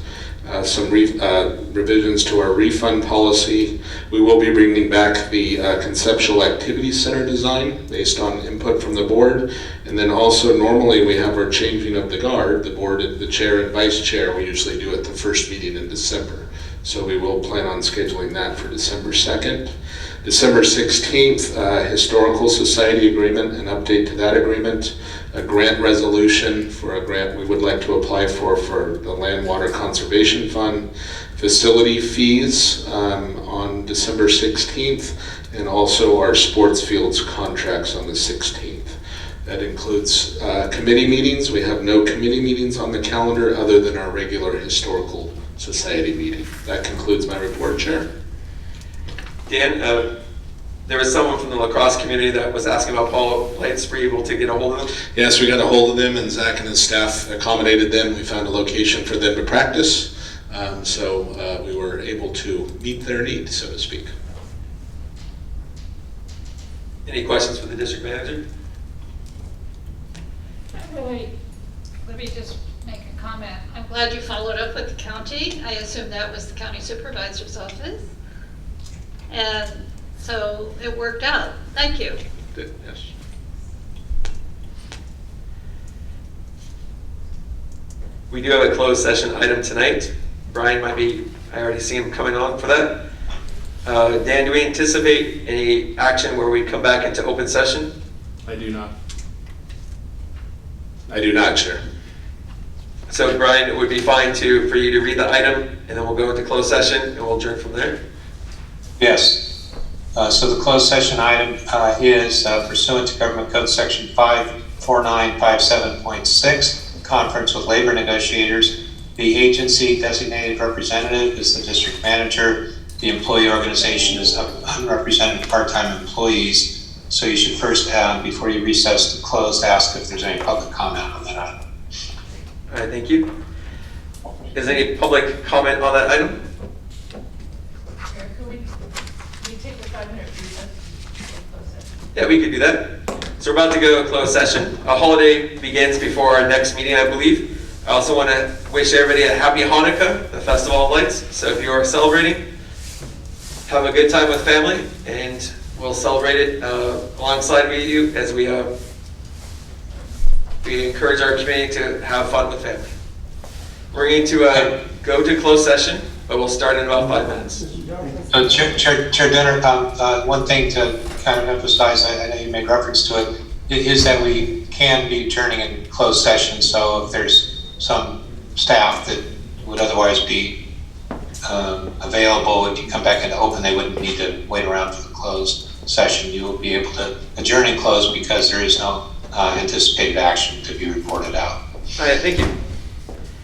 Some revisions to our refund policy. We will be bringing back the conceptual activity center design based on input from the board. And then also normally we have our changing of the guard, the board, the chair and vice chair. We usually do at the first meeting in December. So we will plan on scheduling that for December 2nd. December 16th, Historical Society agreement, an update to that agreement, a grant resolution for a grant we would like to apply for the Land Water Conservation Fund, facility fees on December 16th, and also our sports fields contracts on the 16th. That includes committee meetings. We have no committee meetings on the calendar other than our regular Historical Society meeting. That concludes my report, Chair. Dan, there was someone from the lacrosse community that was asking about Apollo lights. Were you able to get a hold of them? Yes, we got a hold of them, and Zach and his staff accommodated them. We found a location for them to practice, so we were able to meet their need, so to speak. Any questions for the district manager? Let me just make a comment. I'm glad you followed up with the county. I assume that was the county supervisor's office. And so it worked out. Thank you. Yes. We do have a closed session item tonight. Brian I already see him coming on for that. Dan, do we anticipate any action where we come back into open session? I do not. I do not, Chair. So Brian, it would be fine for you to read the item, and then we'll go into closed session and we'll adjourn from there. Yes. So the closed session item is pursuant to Government Code Section 54957.6, conference with labor negotiators. The agency designated representative is the district manager. The employee organization is unrepresented part-time employees. So you should first, before you recess to close, ask if there's any public comment on that item. All right, thank you. Is there any public comment on that item? Could we take the 5-minute recess? Yeah, we could do that. So we're about to go to closed session. A holiday begins before our next meeting, I believe. I also want to wish everybody a happy Hanukkah, the Festival of Lights. So if you are celebrating, have a good time with family, and we'll celebrate it alongside with you as we encourage our community to have fun with family. We're going to go to closed session, but we'll start in about 5 minutes. Chair Denner, one thing to kind of emphasize, I know you made reference to it, is that we can be adjourning in closed session. So if there's some staff that would otherwise be available, if you come back into open, they wouldn't need to wait around for the closed. session, you will be able to adjourn and close because there is no anticipated action to be reported out. All right, thank you.